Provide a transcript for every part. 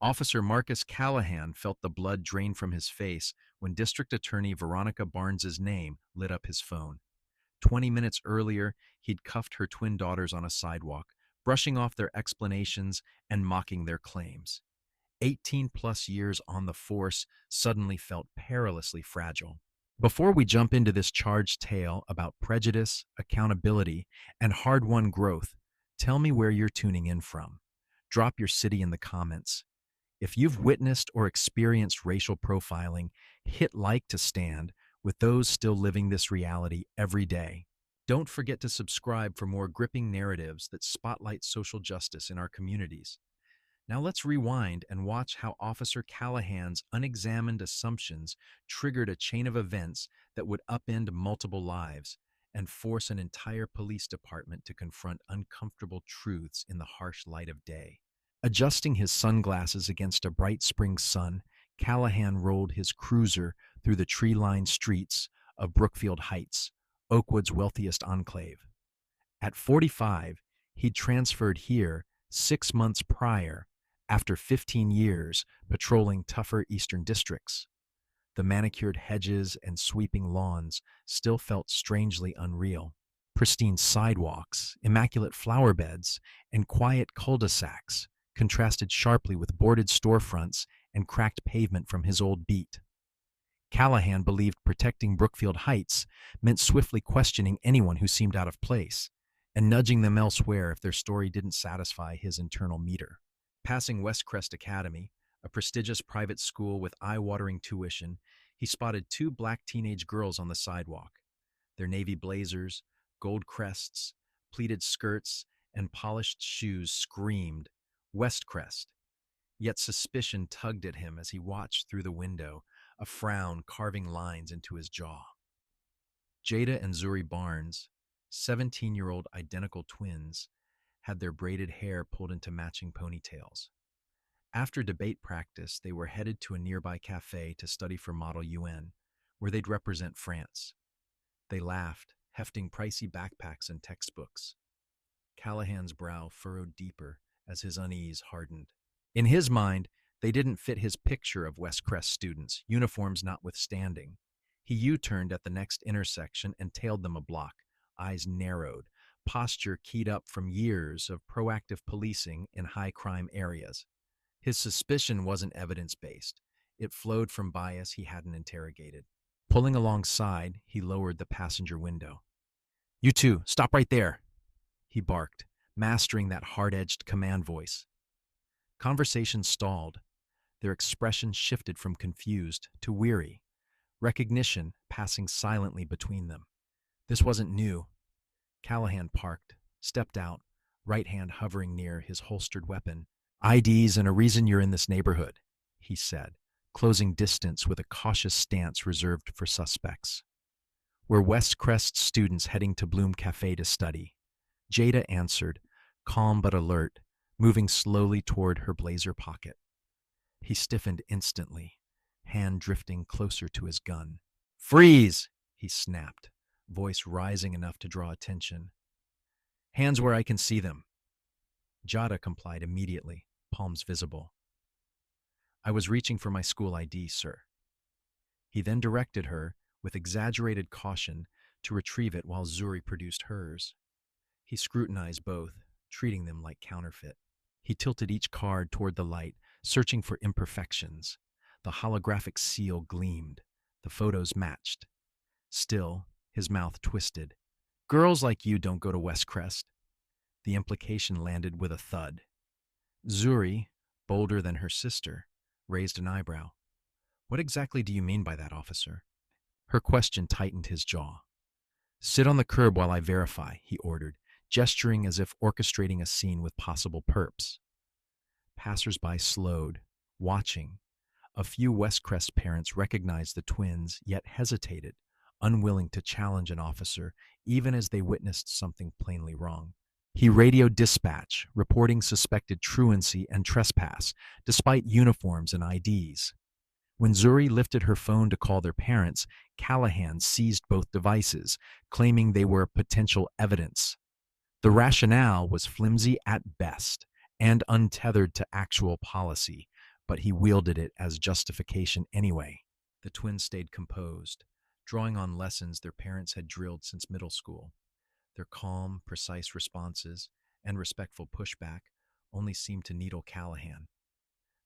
Officer Marcus Callahan felt the blood drain from his face when District Attorney Veronica Barnes's name lit up his phone. 20 minutes earlier, he'd cuffed her twin daughters on a sidewalk, brushing off their explanations and mocking their claims. 18 plus years on the force suddenly felt perilously fragile. Before we jump into this charged tale about prejudice, accountability, and hard-won growth, tell me where you're tuning in from. Drop your city in the comments. If you've witnessed or experienced racial profiling, hit like to stand with those still living this reality every day. Don't forget to subscribe for more gripping narratives that spotlight social justice in our communities. Now let's rewind and watch how Officer Callahan's unexamined assumptions triggered a chain of events that would upend multiple lives and force an entire police department to confront uncomfortable truths in the harsh light of day. Adjusting his sunglasses against a bright spring sun, Callahan rolled his cruiser through the tree-lined streets of Brookfield Heights, Oakwood's wealthiest enclave. At 45, he'd transferred here 6 months prior, after 15 years patrolling tougher eastern districts. The manicured hedges and sweeping lawns still felt strangely unreal. Pristine sidewalks, immaculate flower beds, and quiet cul-de-sacs contrasted sharply with boarded storefronts and cracked pavement from his old beat. Callahan believed protecting Brookfield Heights meant swiftly questioning anyone who seemed out of place and nudging them elsewhere if their story didn't satisfy his internal meter. Passing Westcrest Academy, a prestigious private school with eye-watering tuition, he spotted 2 black teenage girls on the sidewalk. Their navy blazers, gold crests, pleated skirts, and polished shoes screamed, "Westcrest." Yet suspicion tugged at him as he watched through the window, a frown carving lines into his jaw. Jada and Zuri Barnes, 17-year-old identical twins, had their braided hair pulled into matching ponytails. After debate practice, they were headed to a nearby cafe to study for Model UN, where they'd represent France. They laughed, hefting pricey backpacks and textbooks. Callahan's brow furrowed deeper as his unease hardened. In his mind, they didn't fit his picture of Westcrest students, uniforms notwithstanding. He U-turned at the next intersection and tailed them a block, eyes narrowed, posture keyed up from years of proactive policing in high-crime areas. His suspicion wasn't evidence-based. It flowed from bias he hadn't interrogated. Pulling alongside, he lowered the passenger window. "You two, stop right there," he barked, mastering that hard-edged command voice. Conversation stalled. Their expression shifted from confused to weary, recognition passing silently between them. This wasn't new. Callahan parked, stepped out, right hand hovering near his holstered weapon. "IDs and a reason you're in this neighborhood," he said, closing distance with a cautious stance reserved for suspects. "We're Westcrest students heading to Bloom Cafe to study," Jada answered, calm but alert, moving slowly toward her blazer pocket. He stiffened instantly, hand drifting closer to his gun. "Freeze!" he snapped, voice rising enough to draw attention. "Hands where I can see them." Jada complied immediately, palms visible. "I was reaching for my school ID, sir." He then directed her, with exaggerated caution, to retrieve it while Zuri produced hers. He scrutinized both, treating them like counterfeit. He tilted each card toward the light, searching for imperfections. The holographic seal gleamed. The photos matched. Still, his mouth twisted. "Girls like you don't go to Westcrest." The implication landed with a thud. Zuri, bolder than her sister, raised an eyebrow. "What exactly do you mean by that, officer?" Her question tightened his jaw. "Sit on the curb while I verify," he ordered, gesturing as if orchestrating a scene with possible perps. Passers-by slowed, watching. A few Westcrest parents recognized the twins, yet hesitated, unwilling to challenge an officer, even as they witnessed something plainly wrong. He radioed dispatch, reporting suspected truancy and trespass, despite uniforms and IDs. When Zuri lifted her phone to call their parents, Callahan seized both devices, claiming they were potential evidence. The rationale was flimsy at best and untethered to actual policy, but he wielded it as justification anyway. The twins stayed composed, drawing on lessons their parents had drilled since middle school. Their calm, precise responses and respectful pushback only seemed to needle Callahan.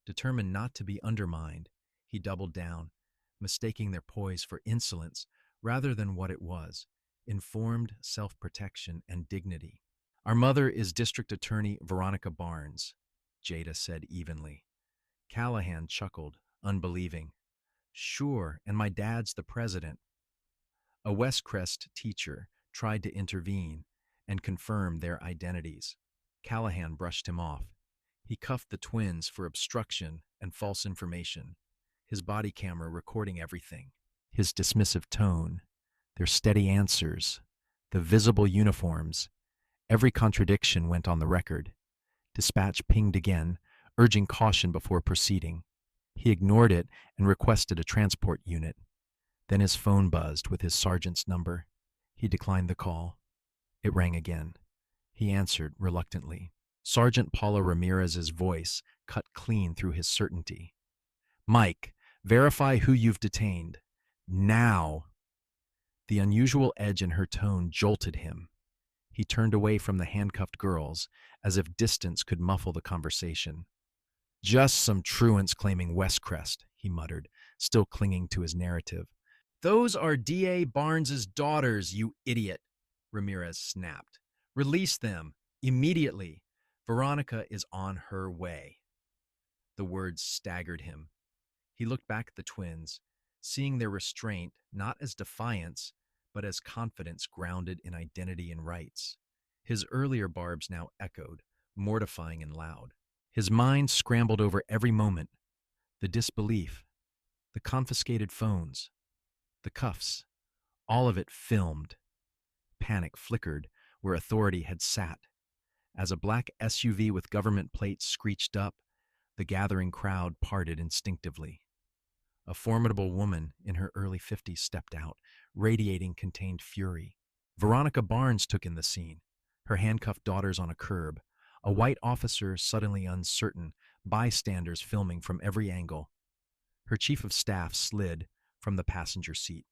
Determined not to be undermined, he doubled down, mistaking their poise for insolence rather than what it was, informed self-protection and dignity. "Our mother is District Attorney Veronica Barnes," Jada said evenly. Callahan chuckled, unbelieving. "Sure, and my dad's the president." A West Crest teacher tried to intervene and confirm their identities. Callahan brushed him off. He cuffed the twins for obstruction and false information, his body camera recording everything. His dismissive tone, their steady answers, the visible uniforms, every contradiction went on the record. Dispatch pinged again, urging caution before proceeding. He ignored it and requested a transport unit. Then his phone buzzed with his sergeant's number. He declined the call. It rang again. He answered reluctantly. Sergeant Paula Ramirez's voice cut clean through his certainty. "Mike, verify who you've detained. Now." The unusual edge in her tone jolted him. He turned away from the handcuffed girls, as if distance could muffle the conversation. "Just some truants claiming West Crest," he muttered, still clinging to his narrative. "Those are D.A. Barnes's daughters, you idiot," Ramirez snapped. "Release them, immediately. Veronica is on her way." The words staggered him. He looked back at the twins, seeing their restraint not as defiance, but as confidence grounded in identity and rights. His earlier barbs now echoed, mortifying and loud. His mind scrambled over every moment. The disbelief, the confiscated phones, the cuffs, all of it filmed. Panic flickered where authority had sat. As a black SUV with government plates screeched up, the gathering crowd parted instinctively. A formidable woman in her early 50s stepped out, radiating contained fury. Veronica Barnes took in the scene, her handcuffed daughters on a curb, a white officer suddenly uncertain, bystanders filming from every angle. Her chief of staff slid from the passenger seat.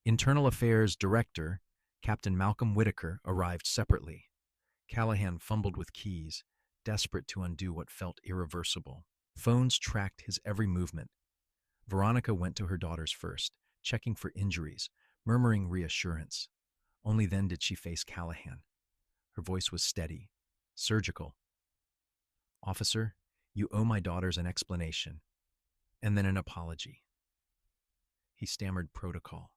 Internal Affairs Director, Captain Malcolm Whitaker, arrived separately. Callahan fumbled with keys, desperate to undo what felt irreversible. Phones tracked his every movement. Veronica went to her daughters first, checking for injuries, murmuring reassurance. Only then did she face Callahan. Her voice was steady, surgical. "Officer, you owe my daughters an explanation, and then an apology." He stammered protocol,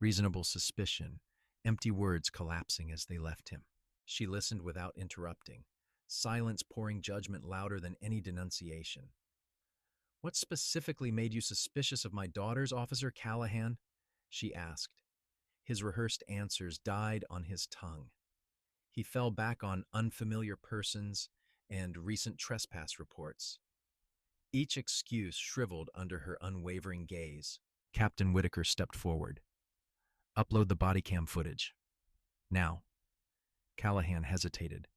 reasonable suspicion, empty words collapsing as they left him. She listened without interrupting, silence pouring judgment louder than any denunciation. "What specifically made you suspicious of my daughters, Officer Callahan?" she asked. His rehearsed answers died on his tongue. He fell back on unfamiliar persons and recent trespass reports. Each excuse shriveled under her unwavering gaze. Captain Whitaker stepped forward. "Upload the body cam footage. Now." Callahan hesitated.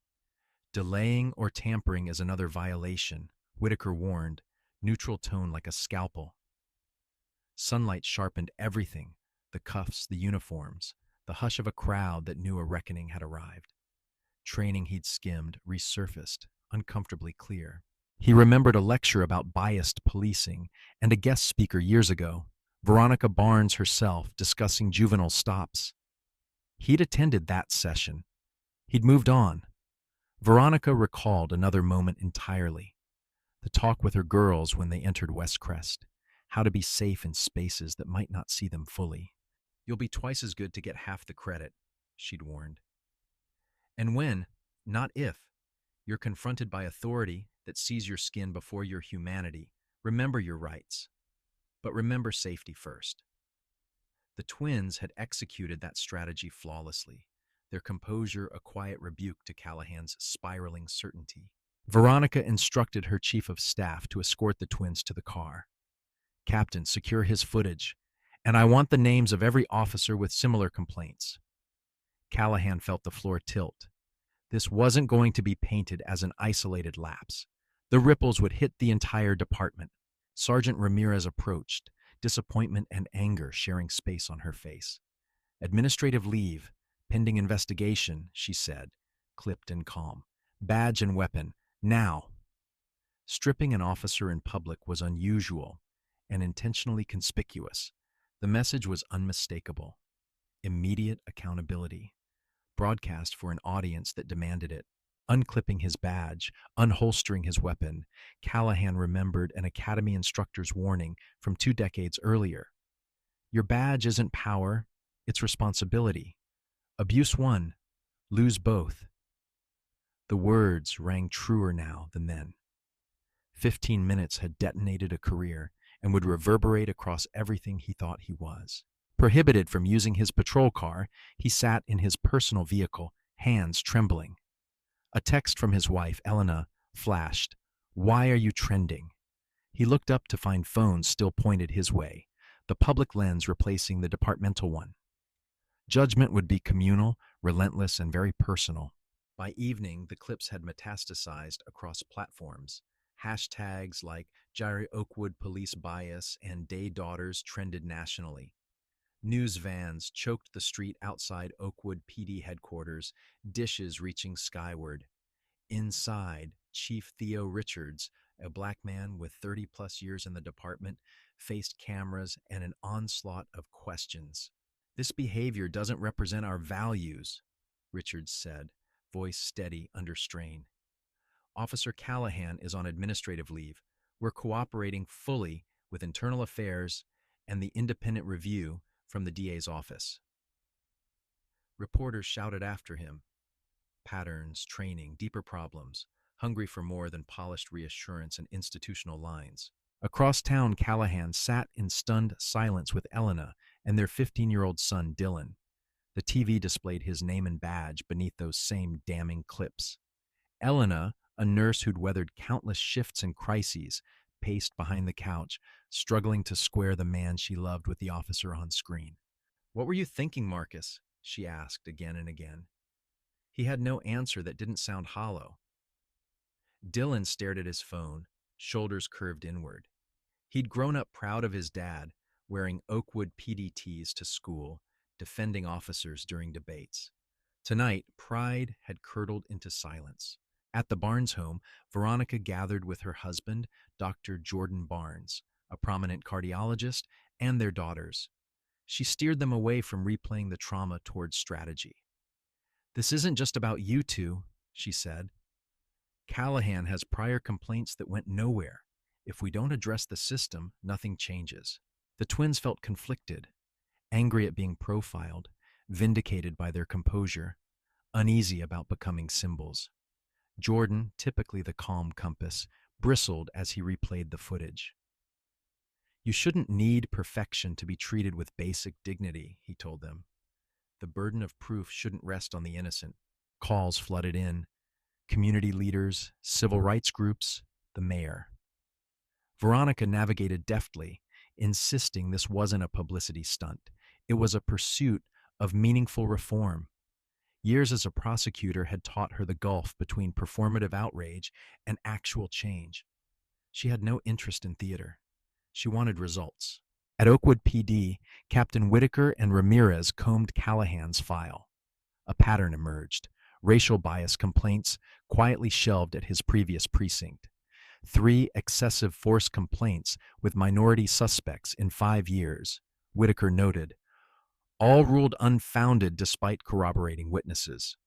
"Delaying or tampering is another violation," Whitaker warned, neutral tone like a scalpel. Sunlight sharpened everything, the cuffs, the uniforms, the hush of a crowd that knew a reckoning had arrived. Training he'd skimmed resurfaced, uncomfortably clear. He remembered a lecture about biased policing and a guest speaker years ago, Veronica Barnes herself, discussing juvenile stops. He'd attended that session. He'd moved on. Veronica recalled another moment entirely. The talk with her girls when they entered West Crest. How to be safe in spaces that might not see them fully. "You'll be twice as good to get half the credit," she'd warned. "And when, not if, you're confronted by authority that sees your skin before your humanity, remember your rights. But remember safety first." The twins had executed that strategy flawlessly, their composure a quiet rebuke to Callahan's spiraling certainty. Veronica instructed her chief of staff to escort the twins to the car. "Captain, secure his footage, and I want the names of every officer with similar complaints." Callahan felt the floor tilt. This wasn't going to be painted as an isolated lapse. The ripples would hit the entire department. Sergeant Ramirez approached, disappointment and anger sharing space on her face. Administrative leave, pending investigation, she said, clipped and calm. Badge and weapon, now. Stripping an officer in public was unusual and intentionally conspicuous. The message was unmistakable. Immediate accountability, broadcast for an audience that demanded it. Unclipping his badge, unholstering his weapon, Callahan remembered an academy instructor's warning from 2 decades earlier. Your badge isn't power, it's responsibility. Abuse one, lose both. The words rang truer now than then. 15 minutes had detonated a career and would reverberate across everything he thought he was. Prohibited from using his patrol car, he sat in his personal vehicle, hands trembling. A text from his wife, Elena, flashed. Why are you trending? He looked up to find phones still pointed his way, the public lens replacing the departmental one. Judgment would be communal, relentless, and very personal. By evening, the clips had metastasized across platforms. Hashtags like Jada Oakwood police bias and day daughters trended nationally. News vans choked the street outside Oakwood PD headquarters, dishes reaching skyward. Inside, Chief Theo Richards, a black man with 30-plus years in the department, faced cameras and an onslaught of questions. This behavior doesn't represent our values, Richards said, voice steady under strain. Officer Callahan is on administrative leave. We're cooperating fully with internal affairs and the independent review from the DA's office. Reporters shouted after him. Patterns, training, deeper problems, hungry for more than polished reassurance and institutional lines. Across town, Callahan sat in stunned silence with Elena and their 15-year-old son, Dylan. The TV displayed his name and badge beneath those same damning clips. Elena, a nurse who'd weathered countless shifts and crises, paced behind the couch, struggling to square the man she loved with the officer on screen. What were you thinking, Marcus? She asked again and again. He had no answer that didn't sound hollow. Dylan stared at his phone, shoulders curved inward. He'd grown up proud of his dad, wearing Oakwood PDTs to school, defending officers during debates. Tonight, pride had curdled into silence. At the Barnes home, Veronica gathered with her husband, Dr. Jordan Barnes, a prominent cardiologist, and their daughters. She steered them away from replaying the trauma towards strategy. This isn't just about you two, she said. Callahan has prior complaints that went nowhere. If we don't address the system, nothing changes. The twins felt conflicted, angry at being profiled, vindicated by their composure, uneasy about becoming symbols. Jordan, typically the calm compass, bristled as he replayed the footage. You shouldn't need perfection to be treated with basic dignity, he told them. The burden of proof shouldn't rest on the innocent. Calls flooded in. Community leaders, civil rights groups, the mayor. Veronica navigated deftly, insisting this wasn't a publicity stunt. It was a pursuit of meaningful reform. Years as a prosecutor had taught her the gulf between performative outrage and actual change. She had no interest in theater. She wanted results. At Oakwood PD, Captain Whitaker and Ramirez combed Callahan's file. A pattern emerged. Racial bias complaints quietly shelved at his previous precinct. 3 excessive force complaints with minority suspects in 5 years, Whitaker noted. All ruled unfounded despite corroborating witnesses.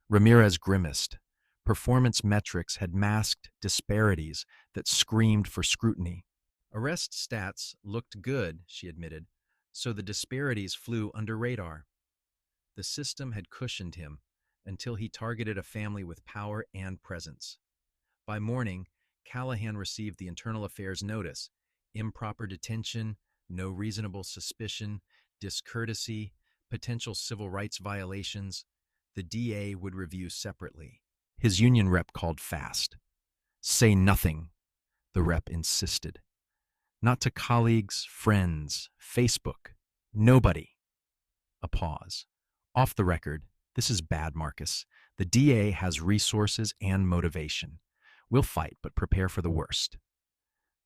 Ramirez grimaced. Performance metrics had masked disparities that screamed for scrutiny. Arrest stats looked good, she admitted, so the disparities flew under radar. The system had cushioned him until he targeted a family with power and presence. By morning, Callahan received the internal affairs notice: improper detention, no reasonable suspicion, discourtesy, potential civil rights violations. The DA would review separately. His union rep called fast. Say nothing, the rep insisted. Not to colleagues, friends, Facebook. Nobody. A pause. Off the record, this is bad, Marcus. The DA has resources and motivation. We'll fight, but prepare for the worst."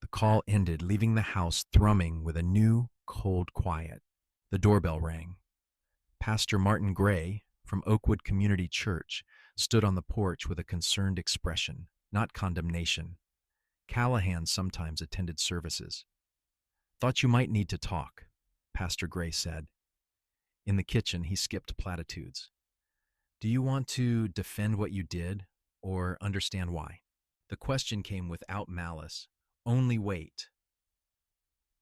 The call ended, leaving the house thrumming with a new, cold quiet. The doorbell rang. Pastor Martin Gray, from Oakwood Community Church, stood on the porch with a concerned expression, not condemnation. Callahan sometimes attended services. "Thought you might need to talk," Pastor Gray said. In the kitchen, he skipped platitudes. "Do you want to defend what you did, or understand why?" The question came without malice. "Only wait."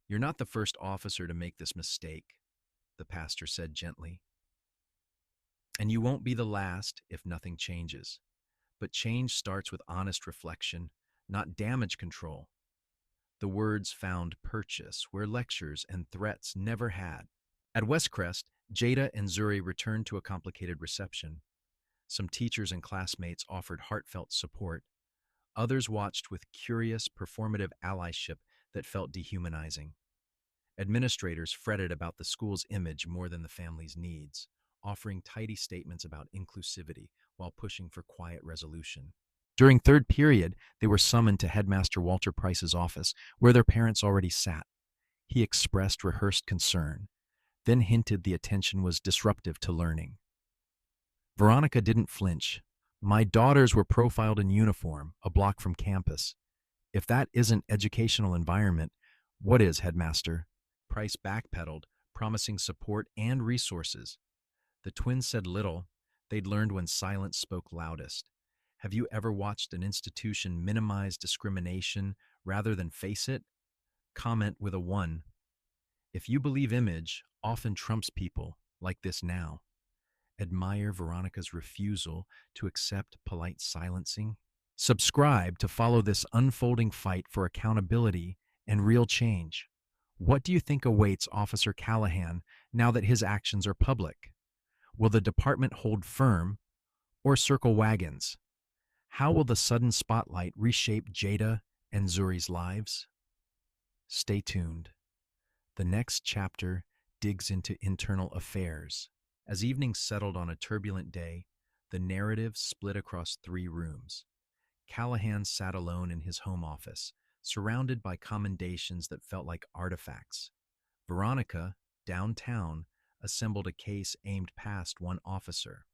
"You're not the first officer to make this mistake," the pastor said gently. "And you won't be the last if nothing changes. But change starts with honest reflection, not damage control." The words found purchase where lectures and threats never had. At Westcrest, Jada and Zuri returned to a complicated reception. Some teachers and classmates offered heartfelt support. Others watched with curious, performative allyship that felt dehumanizing. Administrators fretted about the school's image more than the family's needs, offering tidy statements about inclusivity while pushing for quiet resolution. During third period, they were summoned to Headmaster Walter Price's office, where their parents already sat. He expressed rehearsed concern, then hinted the attention was disruptive to learning. Veronica didn't flinch. "My daughters were profiled in uniform, a block from campus. If that isn't educational environment, what is, Headmaster?" Price backpedaled, promising support and resources. The twins said little. They'd learned when silence spoke loudest. Have you ever watched an institution minimize discrimination rather than face it? Comment with a 1. If you believe image often trumps people like this now. Admire Veronica's refusal to accept polite silencing. Subscribe to follow this unfolding fight for accountability and real change. What do you think awaits Officer Callahan now that his actions are public? Will the department hold firm or circle wagons? How will the sudden spotlight reshape Jada and Zuri's lives? Stay tuned. The next chapter digs into internal affairs. As evening settled on a turbulent day, the narrative split across 3 rooms. Callahan sat alone in his home office, surrounded by commendations that felt like artifacts. Veronica, downtown, assembled a case aimed past one officer.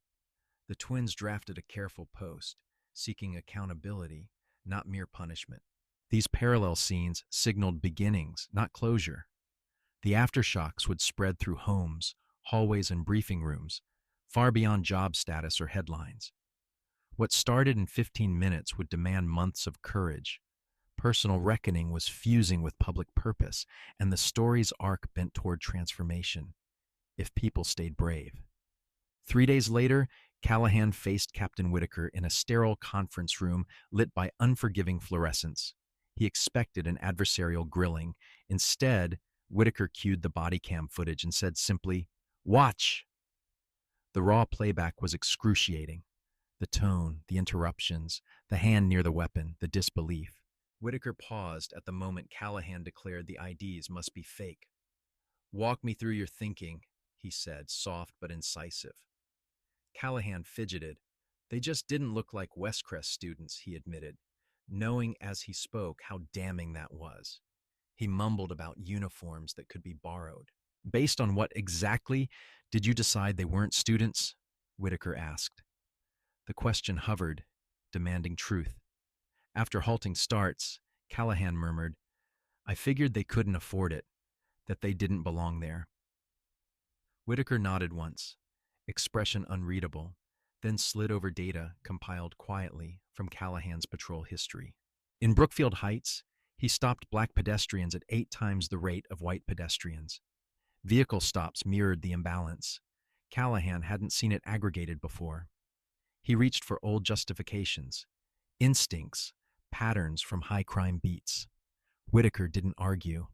The twins drafted a careful post, seeking accountability, not mere punishment. These parallel scenes signaled beginnings, not closure. The aftershocks would spread through homes, hallways, and briefing rooms, far beyond job status or headlines. What started in 15 minutes would demand months of courage. Personal reckoning was fusing with public purpose, and the story's arc bent toward transformation, if people stayed brave. 3 days later, Callahan faced Captain Whitaker in a sterile conference room lit by unforgiving fluorescence. He expected an adversarial grilling. Instead, Whitaker cued the body cam footage and said simply, "Watch!" The raw playback was excruciating. The tone, the interruptions, the hand near the weapon, the disbelief. Whitaker paused at the moment Callahan declared the IDs must be fake. "Walk me through your thinking," he said, soft but incisive. Callahan fidgeted. "They just didn't look like Westcrest students," he admitted, knowing as he spoke how damning that was. He mumbled about uniforms that could be borrowed. "Based on what exactly did you decide they weren't students?" Whitaker asked. The question hovered, demanding truth. After halting starts, Callahan murmured, "I figured they couldn't afford it, that they didn't belong there." Whitaker nodded once, expression unreadable, then slid over data compiled quietly from Callahan's patrol history. In Brookfield Heights, he stopped black pedestrians at 8 times the rate of white pedestrians. Vehicle stops mirrored the imbalance. Callahan hadn't seen it aggregated before. He reached for old justifications, instincts, patterns from high-crime beats. Whitaker didn't argue.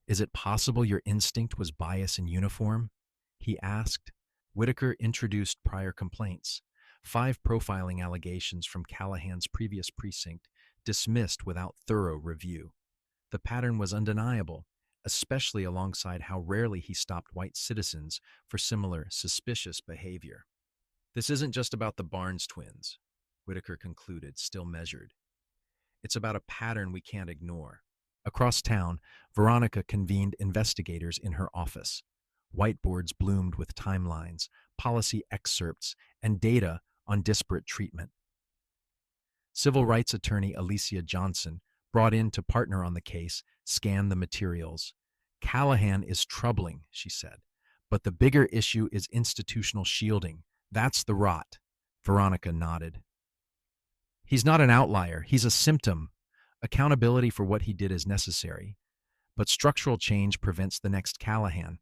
"Is it possible your instinct was bias in uniform?" he asked. Whitaker introduced prior complaints, 5 profiling allegations from Callahan's previous precinct, dismissed without thorough review. The pattern was undeniable, especially alongside how rarely he stopped white citizens for similar suspicious behavior. "This isn't just about the Barnes twins," Whitaker concluded, still measured. It's about a pattern we can't ignore. Across town, Veronica convened investigators in her office. Whiteboards bloomed with timelines, policy excerpts, and data on disparate treatment. Civil rights attorney Alicia Johnson, brought in to partner on the case, scanned the materials. Callahan is troubling, she said, but the bigger issue is institutional shielding. That's the rot. Veronica nodded. He's not an outlier, he's a symptom. Accountability for what he did is necessary, but structural change prevents the next Callahan.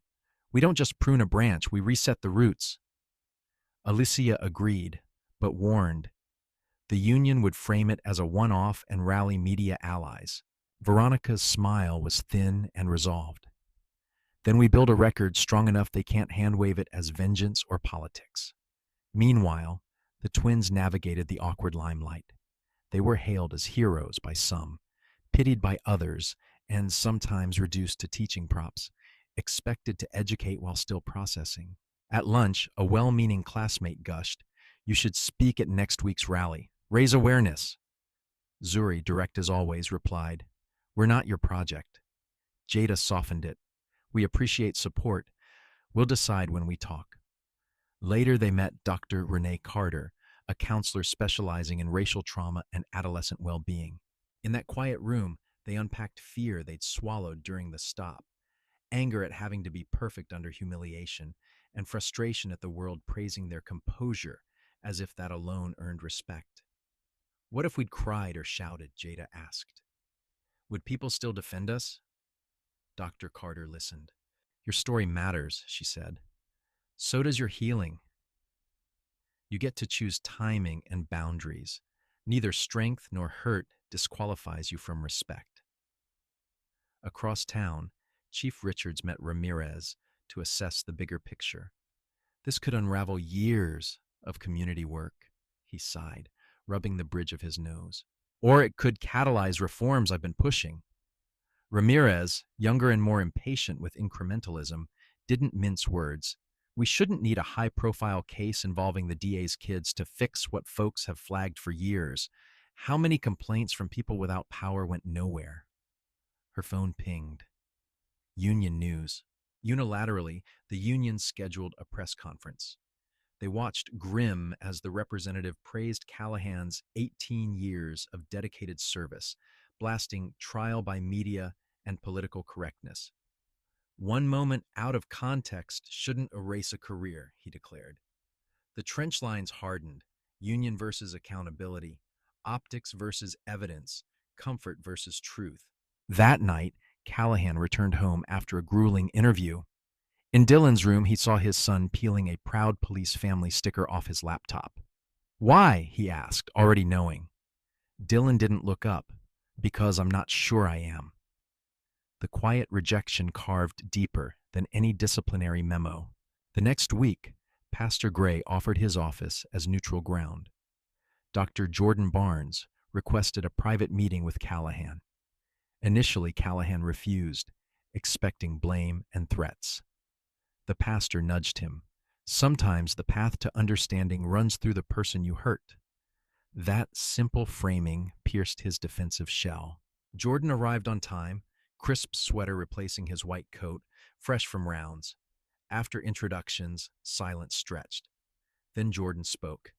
We don't just prune a branch, we reset the roots. Alicia agreed, but warned. The union would frame it as a one-off and rally media allies. Veronica's smile was thin and resolved. Then we build a record strong enough they can't handwave it as vengeance or politics. Meanwhile, the twins navigated the awkward limelight. They were hailed as heroes by some, pitied by others, and sometimes reduced to teaching props, expected to educate while still processing. At lunch, a well-meaning classmate gushed, "You should speak at next week's rally. Raise awareness." Zuri, direct as always, replied, "We're not your project." Jada softened it. "We appreciate support. We'll decide when we talk." Later, they met Dr. Renee Carter, a counselor specializing in racial trauma and adolescent well-being. In that quiet room, they unpacked fear they'd swallowed during the stop, anger at having to be perfect under humiliation, and frustration at the world praising their composure as if that alone earned respect. "What if we'd cried or shouted?" Jada asked. "Would people still defend us?" Dr. Carter listened. "Your story matters," she said. "So does your healing. You get to choose timing and boundaries. Neither strength nor hurt disqualifies you from respect." Across town, Chief Richards met Ramirez to assess the bigger picture. "This could unravel years of community work," he sighed, rubbing the bridge of his nose. "Or it could catalyze reforms I've been pushing." Ramirez, younger and more impatient with incrementalism, didn't mince words. "We shouldn't need a high-profile case involving the DA's kids to fix what folks have flagged for years. How many complaints from people without power went nowhere?" Her phone pinged. Union news. Unilaterally, the union scheduled a press conference. They watched grim as the representative praised Callahan's 18 years of dedicated service, blasting trial by media and political correctness. "One moment out of context shouldn't erase a career," he declared. The trench lines hardened: union versus accountability, optics versus evidence, comfort versus truth. That night, Callahan returned home after a grueling interview. In Dylan's room, he saw his son peeling a Proud Police family sticker off his laptop. "Why?" he asked, already knowing. Dylan didn't look up. "Because I'm not sure I am." The quiet rejection carved deeper than any disciplinary memo. The next week, Pastor Gray offered his office as neutral ground. Dr. Jordan Barnes requested a private meeting with Callahan. Initially, Callahan refused, expecting blame and threats. The pastor nudged him. "Sometimes the path to understanding runs through the person you hurt." That simple framing pierced his defensive shell. Jordan arrived on time, crisp sweater replacing his white coat, fresh from rounds. After introductions, silence stretched. Then Jordan spoke,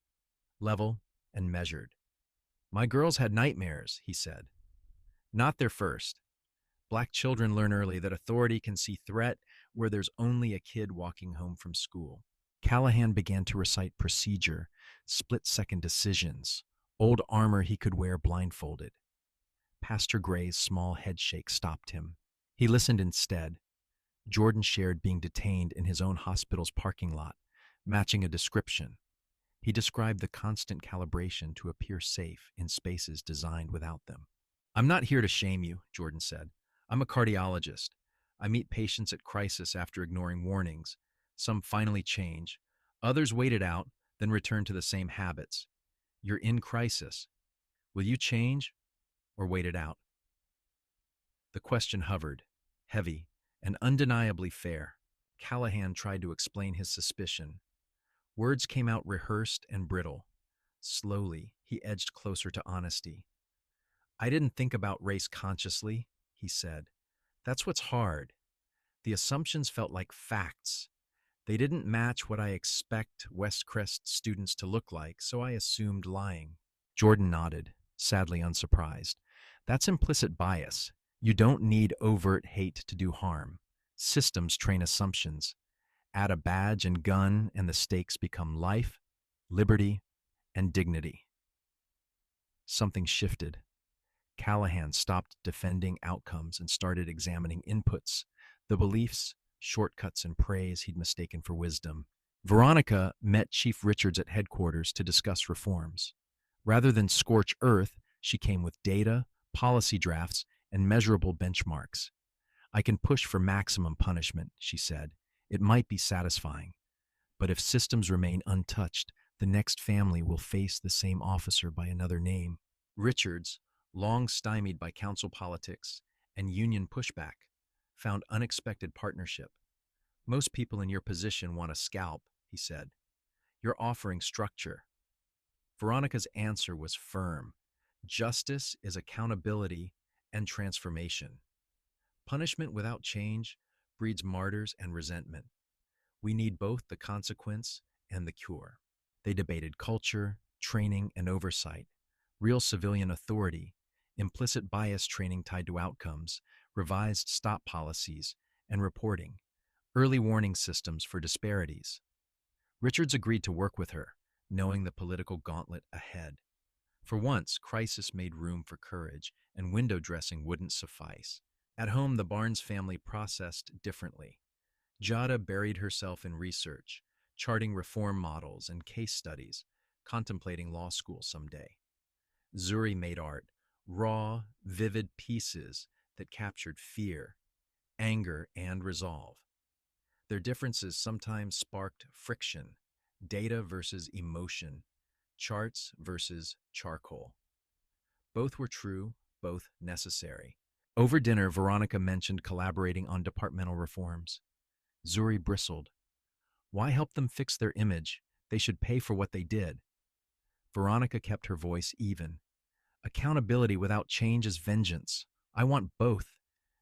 level and measured. "My girls had nightmares," he said. "Not their first. Black children learn early that authority can see threat where there's only a kid walking home from school." Callahan began to recite procedure, split-second decisions, old armor he could wear blindfolded. Pastor Gray's small headshake stopped him. He listened instead. Jordan shared being detained in his own hospital's parking lot, matching a description. He described the constant calibration to appear safe in spaces designed without them. "I'm not here to shame you," Jordan said. "I'm a cardiologist. I meet patients at crisis after ignoring warnings. Some finally change. Others wait it out, then return to the same habits. You're in crisis. Will you change or wait it out?" The question hovered, heavy and undeniably fair. Callahan tried to explain his suspicion. Words came out rehearsed and brittle. Slowly, he edged closer to honesty. I didn't think about race consciously, he said. That's what's hard. The assumptions felt like facts. They didn't match what I expect West Crest students to look like, so I assumed lying. Jordan nodded, sadly unsurprised. That's implicit bias. You don't need overt hate to do harm. Systems train assumptions. Add a badge and gun, and the stakes become life, liberty, and dignity. Something shifted. Callahan stopped defending outcomes and started examining inputs, the beliefs, shortcuts, and praise he'd mistaken for wisdom. Veronica met Chief Richards at headquarters to discuss reforms. Rather than scorch earth, she came with data, policy drafts, and measurable benchmarks. I can push for maximum punishment, she said. It might be satisfying. But if systems remain untouched, the next family will face the same officer by another name. Richards, long stymied by council politics and union pushback, found unexpected partnership. Most people in your position want a scalp, he said. You're offering structure. Veronica's answer was firm. Justice is accountability and transformation. Punishment without change breeds martyrs and resentment. We need both the consequence and the cure. They debated culture, training, and oversight, real civilian authority, implicit bias training tied to outcomes, revised stop policies, and reporting, early warning systems for disparities. Richards agreed to work with her, knowing the political gauntlet ahead. For once, crisis made room for courage, and window dressing wouldn't suffice. At home, the Barnes family processed differently. Jada buried herself in research, charting reform models and case studies, contemplating law school someday. Zuri made art, raw, vivid pieces that captured fear, anger, and resolve. Their differences sometimes sparked friction, data versus emotion, charts versus charcoal. Both were true, both necessary. Over dinner, Veronica mentioned collaborating on departmental reforms. Zuri bristled. Why help them fix their image? They should pay for what they did. Veronica kept her voice even. Accountability without change is vengeance. I want both.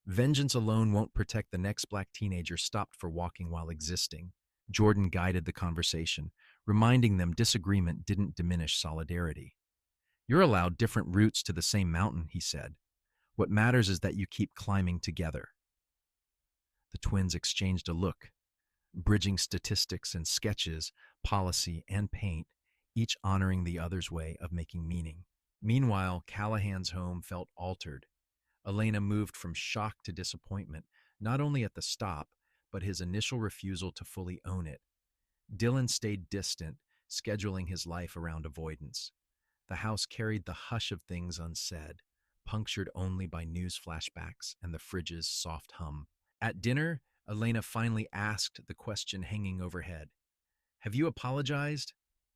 Vengeance alone won't protect the next black teenager stopped for walking while existing. Jordan guided the conversation, reminding them disagreement didn't diminish solidarity. You're allowed different routes to the same mountain, he said. What matters is that you keep climbing together. The twins exchanged a look, bridging statistics and sketches, policy and paint, each honoring the other's way of making meaning. Meanwhile, Callahan's home felt altered. Elena moved from shock to disappointment, not only at the stop, but his initial refusal to fully own it. Dylan stayed distant, scheduling his life around avoidance. The house carried the hush of things unsaid, punctured only by news flashbacks and the fridge's soft hum. At dinner, Elena finally asked the question hanging overhead. Have you apologized?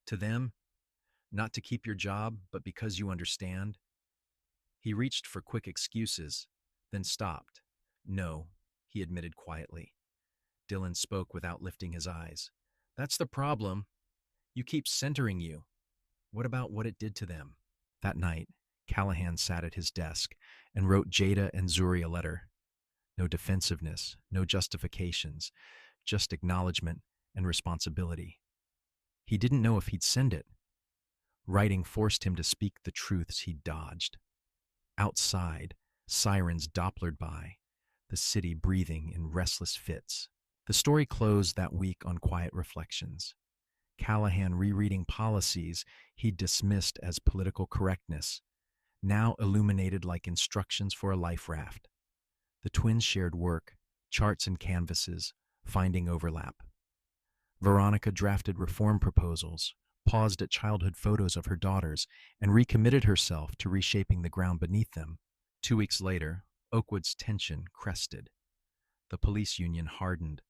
To them? Not to keep your job, but because you understand? He reached for quick excuses, then stopped. No, he admitted quietly. Dylan spoke without lifting his eyes. That's the problem. You keep centering you. What about what it did to them? That night, Callahan sat at his desk and wrote Jada and Zuri a letter. No defensiveness, no justifications, just acknowledgement and responsibility. He didn't know if he'd send it. Writing forced him to speak the truths he'd dodged. Outside, sirens Dopplered by, the city breathing in restless fits. The story closed that week on quiet reflections. Callahan rereading policies he'd dismissed as political correctness, now illuminated like instructions for a life raft. The twins shared work, charts and canvases, finding overlap. Veronica drafted reform proposals, paused at childhood photos of her daughters, and recommitted herself to reshaping the ground beneath them. 2 weeks later, Oakwood's tension crested. The police union hardened,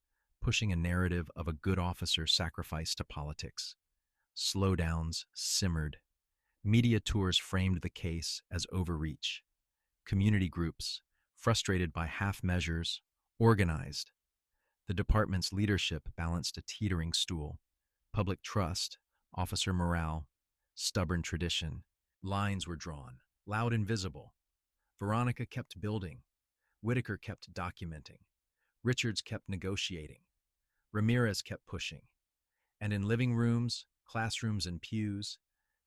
pushing a narrative of a good officer sacrificed to politics. Slowdowns simmered. Media tours framed the case as overreach. Community groups, frustrated by half measures, organized. The department's leadership balanced a teetering stool. Public trust, officer morale, stubborn tradition. Lines were drawn, loud and visible. Veronica kept building. Whitaker kept documenting. Richards kept negotiating. Ramirez kept pushing. And in living rooms, classrooms, and pews,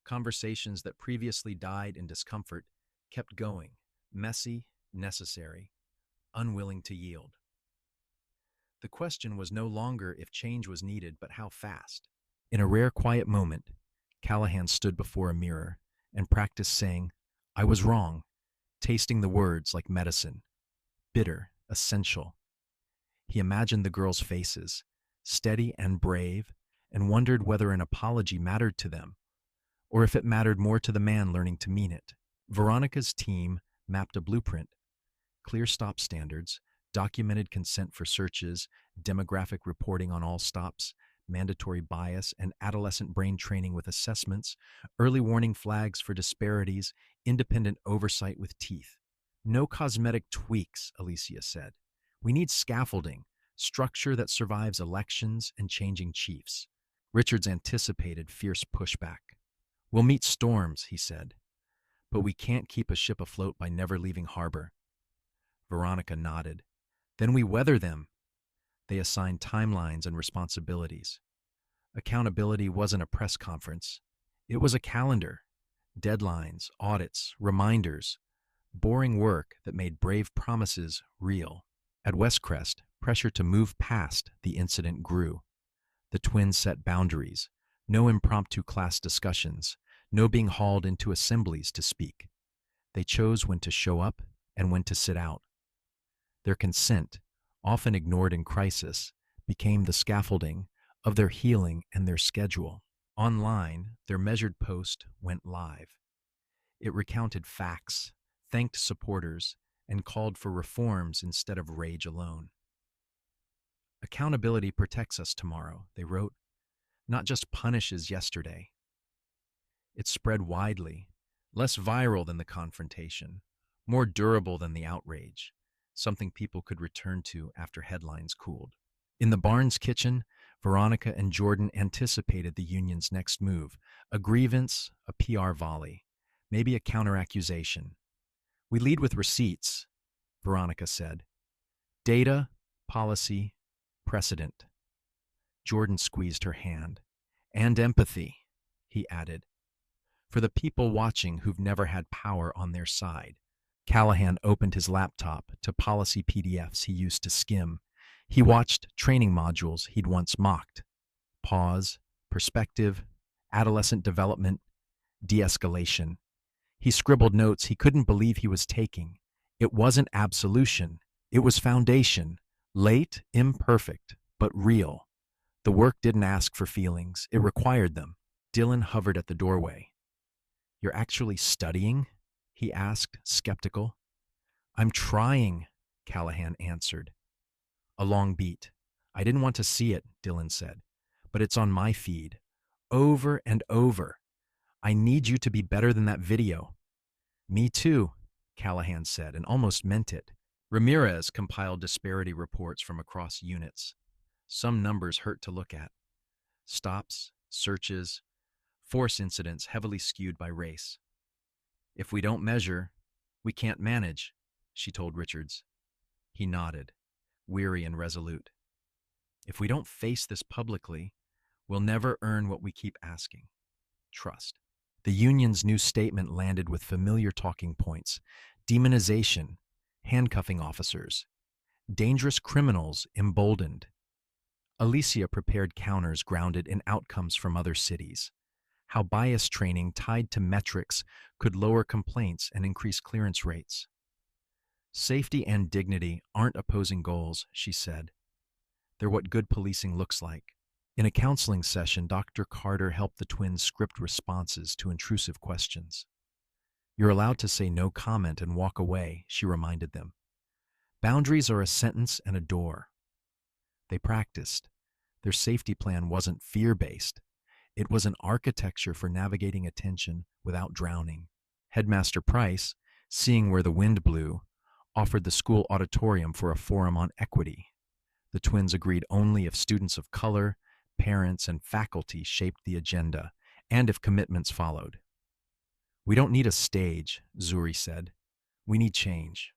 conversations that previously died in discomfort kept going, messy, necessary, unwilling to yield. The question was no longer if change was needed, but how fast. In a rare quiet moment, Callahan stood before a mirror and practiced saying, "I was wrong," tasting the words like medicine, bitter, essential. He imagined the girls' faces, steady and brave, and wondered whether an apology mattered to them, or if it mattered more to the man learning to mean it. Veronica's team mapped a blueprint: clear stop standards, documented consent for searches, demographic reporting on all stops, mandatory bias and adolescent brain training with assessments, early warning flags for disparities, independent oversight with teeth. No cosmetic tweaks, Alicia said. We need scaffolding, structure that survives elections and changing chiefs. Richards anticipated fierce pushback. We'll meet storms, he said, but we can't keep a ship afloat by never leaving harbor. Veronica nodded. Then we weather them. They assigned timelines and responsibilities. Accountability wasn't a press conference. It was a calendar. Deadlines, audits, reminders, boring work that made brave promises real. At Westcrest, pressure to move past the incident grew. The twins set boundaries. No impromptu class discussions. No being hauled into assemblies to speak. They chose when to show up and when to sit out. Their consent, often ignored in crisis, became the scaffolding of their healing and their schedule. Online, their measured post went live. It recounted facts, thanked supporters, and called for reforms instead of rage alone. Accountability protects us tomorrow, they wrote, not just punishes yesterday. It spread widely, less viral than the confrontation, more durable than the outrage, something people could return to after headlines cooled. In the Barnes kitchen, Veronica and Jordan anticipated the union's next move, a grievance, a PR volley, maybe a counteraccusation. We lead with receipts, Veronica said. Data, policy, precedent. Jordan squeezed her hand. And empathy, he added. For the people watching who've never had power on their side. Callahan opened his laptop to policy PDFs he used to skim. He watched training modules he'd once mocked. Pause, perspective, adolescent development, de-escalation. He scribbled notes he couldn't believe he was taking. It wasn't absolution. It was foundation. Late, imperfect, but real. The work didn't ask for feelings. It required them. Dylan hovered at the doorway. You're actually studying? He asked, skeptical. I'm trying, Callahan answered. A long beat. I didn't want to see it, Dylan said, but it's on my feed. Over and over. I need you to be better than that video. Me too, Callahan said, and almost meant it. Ramirez compiled disparity reports from across units. Some numbers hurt to look at. Stops, searches, force incidents heavily skewed by race. If we don't measure, we can't manage, she told Richards. He nodded, weary and resolute. If we don't face this publicly, we'll never earn what we keep asking. Trust. The union's new statement landed with familiar talking points: demonization, handcuffing officers, dangerous criminals emboldened. Alicia prepared counters grounded in outcomes from other cities. How bias training tied to metrics could lower complaints and increase clearance rates. Safety and dignity aren't opposing goals, she said. They're what good policing looks like. In a counseling session, Dr. Carter helped the twins script responses to intrusive questions. You're allowed to say no comment and walk away, she reminded them. Boundaries are a sentence and a door. They practiced. Their safety plan wasn't fear-based. It was an architecture for navigating attention without drowning. Headmaster Price, seeing where the wind blew, offered the school auditorium for a forum on equity. The twins agreed only if students of color, parents, and faculty shaped the agenda, and if commitments followed. We don't need a stage, Zuri said. We need change.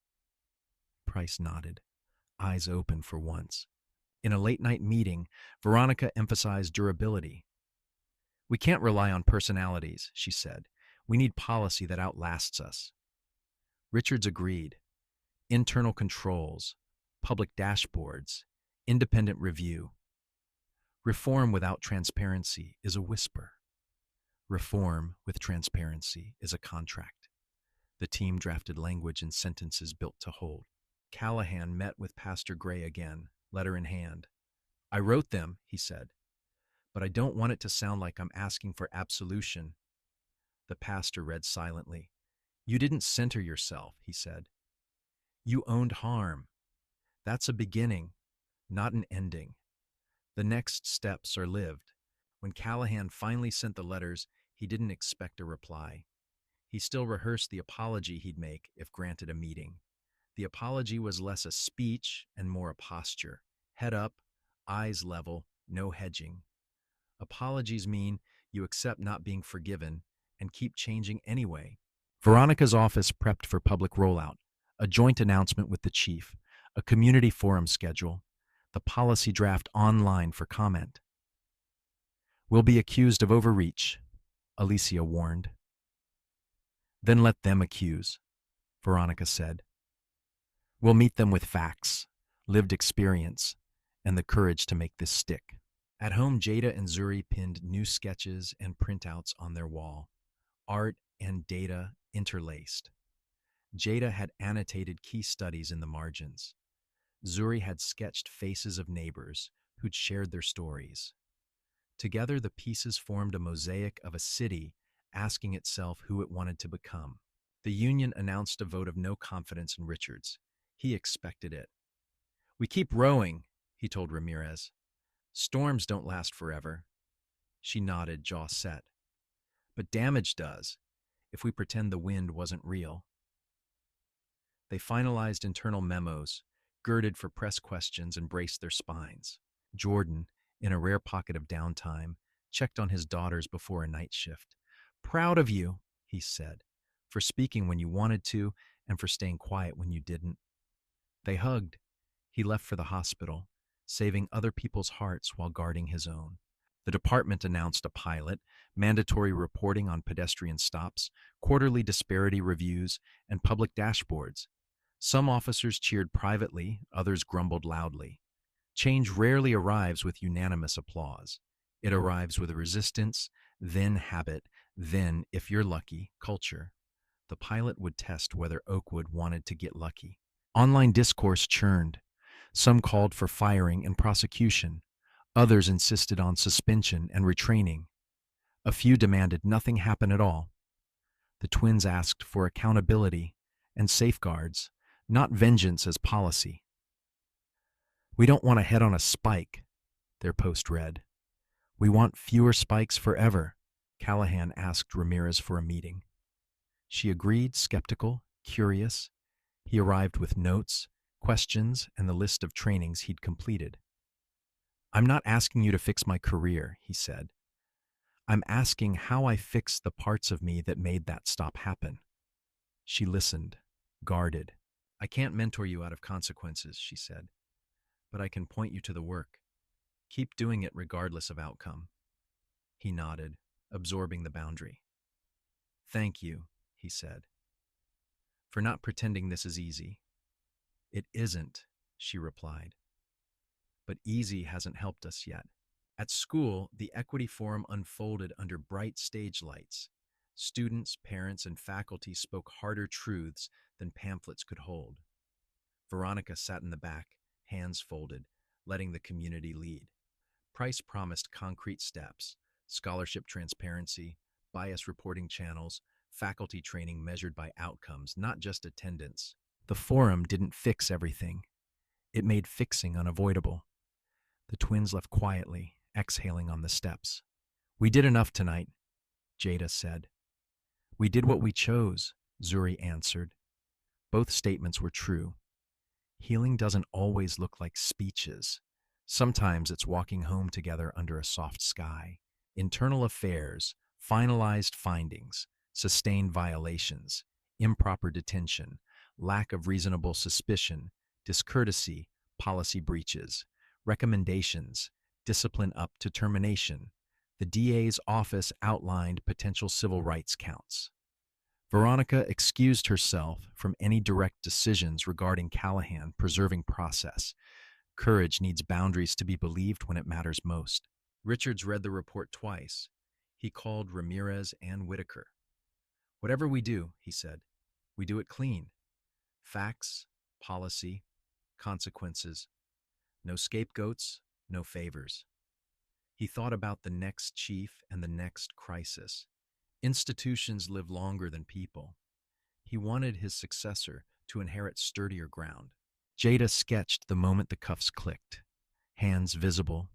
Price nodded, eyes open for once. In a late-night meeting, Veronica emphasized durability. We can't rely on personalities, she said. We need policy that outlasts us. Richards agreed. Internal controls, public dashboards, independent review. Reform without transparency is a whisper. Reform with transparency is a contract. The team drafted language and sentences built to hold. Callahan met with Pastor Gray again, letter in hand. I wrote them, he said, but I don't want it to sound like I'm asking for absolution. The pastor read silently. You didn't center yourself, he said. You owned harm. That's a beginning, not an ending. The next steps are lived. When Callahan finally sent the letters, he didn't expect a reply. He still rehearsed the apology he'd make if granted a meeting. The apology was less a speech and more a posture. Head up, eyes level, no hedging. Apologies mean you accept not being forgiven and keep changing anyway. Veronica's office prepped for public rollout, a joint announcement with the chief, a community forum schedule, the policy draft online for comment. We'll be accused of overreach, Alicia warned. Then let them accuse, Veronica said. We'll meet them with facts, lived experience, and the courage to make this stick. At home, Jada and Zuri pinned new sketches and printouts on their wall, art and data interlaced. Jada had annotated key studies in the margins. Zuri had sketched faces of neighbors who'd shared their stories. Together, the pieces formed a mosaic of a city asking itself who it wanted to become. The union announced a vote of no confidence in Richards. He expected it. We keep rowing, he told Ramirez. Storms don't last forever. She nodded, jaw set. But damage does, if we pretend the wind wasn't real. They finalized internal memos, girded for press questions, and braced their spines. Jordan, in a rare pocket of downtime, checked on his daughters before a night shift. Proud of you, he said, for speaking when you wanted to and for staying quiet when you didn't. They hugged. He left for the hospital, saving other people's hearts while guarding his own. The department announced a pilot, mandatory reporting on pedestrian stops, quarterly disparity reviews, and public dashboards. Some officers cheered privately, others grumbled loudly. Change rarely arrives with unanimous applause. It arrives with resistance, then habit, then, if you're lucky, culture. The pilot would test whether Oakwood wanted to get lucky. Online discourse churned. Some called for firing and prosecution. Others insisted on suspension and retraining. A few demanded nothing happen at all. The twins asked for accountability and safeguards, not vengeance as policy. We don't want to head on a spike, their post read. We want fewer spikes forever. Callahan asked Ramirez for a meeting. She agreed, skeptical, curious. He arrived with notes, questions, and the list of trainings he'd completed. I'm not asking you to fix my career, he said. I'm asking how I fixed the parts of me that made that stop happen. She listened, guarded. I can't mentor you out of consequences, she said, but I can point you to the work. Keep doing it regardless of outcome. He nodded, absorbing the boundary. Thank you, he said, for not pretending this is easy. It isn't, she replied. But easy hasn't helped us yet. At school, the Equity Forum unfolded under bright stage lights. Students, parents, and faculty spoke harder truths than pamphlets could hold. Veronica sat in the back, hands folded, letting the community lead. Price promised concrete steps, scholarship transparency, bias reporting channels, faculty training measured by outcomes, not just attendance. The forum didn't fix everything. It made fixing unavoidable. The twins left quietly, exhaling on the steps. We did enough tonight, Jada said. We did what we chose, Zuri answered. Both statements were true. Healing doesn't always look like speeches. Sometimes it's walking home together under a soft sky. Internal affairs, finalized findings, sustained violations, improper detention, lack of reasonable suspicion, discourtesy, policy breaches, recommendations, discipline up to termination. The DA's office outlined potential civil rights counts. Veronica excused herself from any direct decisions regarding Callahan preserving process. Courage needs boundaries to be believed when it matters most. Richards read the report twice. He called Ramirez and Whitaker. "Whatever we do," he said, "we do it clean. Facts, policy, consequences. No scapegoats, no favors." He thought about the next chief and the next crisis. Institutions live longer than people. He wanted his successor to inherit sturdier ground. Jada sketched the moment the cuffs clicked. Hands visible,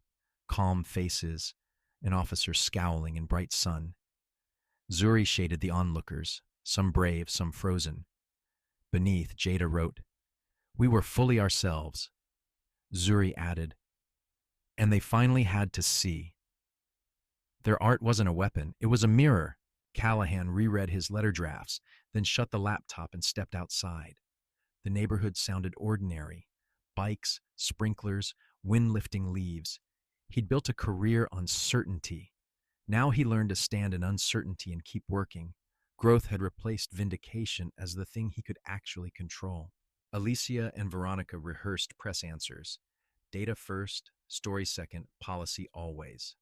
calm faces, an officer scowling in bright sun. Zuri shaded the onlookers, some brave, some frozen. Beneath, Jada wrote, "We were fully ourselves." Zuri added, "And they finally had to see." Their art wasn't a weapon, it was a mirror. Callahan reread his letter drafts, then shut the laptop and stepped outside. The neighborhood sounded ordinary. Bikes, sprinklers, wind-lifting leaves. He'd built a career on certainty. Now he learned to stand in uncertainty and keep working. Growth had replaced vindication as the thing he could actually control. Alicia and Veronica rehearsed press answers. Data first, story second, policy always.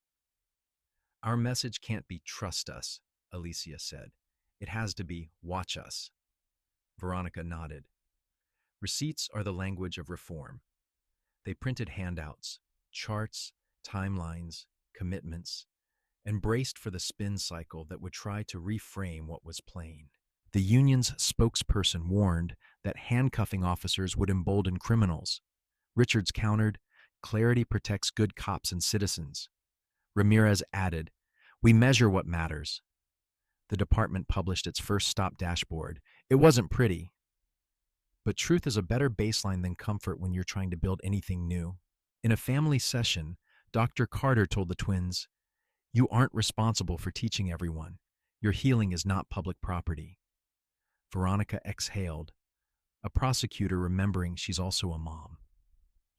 "Our message can't be trust us," Alicia said. "It has to be watch us." Veronica nodded. Receipts are the language of reform. They printed handouts, charts, timelines, commitments, and braced for the spin cycle that would try to reframe what was plain. The union's spokesperson warned that handcuffing officers would embolden criminals. Richards countered, "Clarity protects good cops and citizens." Ramirez added, "We measure what matters." The department published its first stop dashboard. It wasn't pretty, but truth is a better baseline than comfort when you're trying to build anything new. In a family session, Dr. Carter told the twins, "You aren't responsible for teaching everyone. Your healing is not public property." Veronica exhaled, a prosecutor remembering she's also a mom.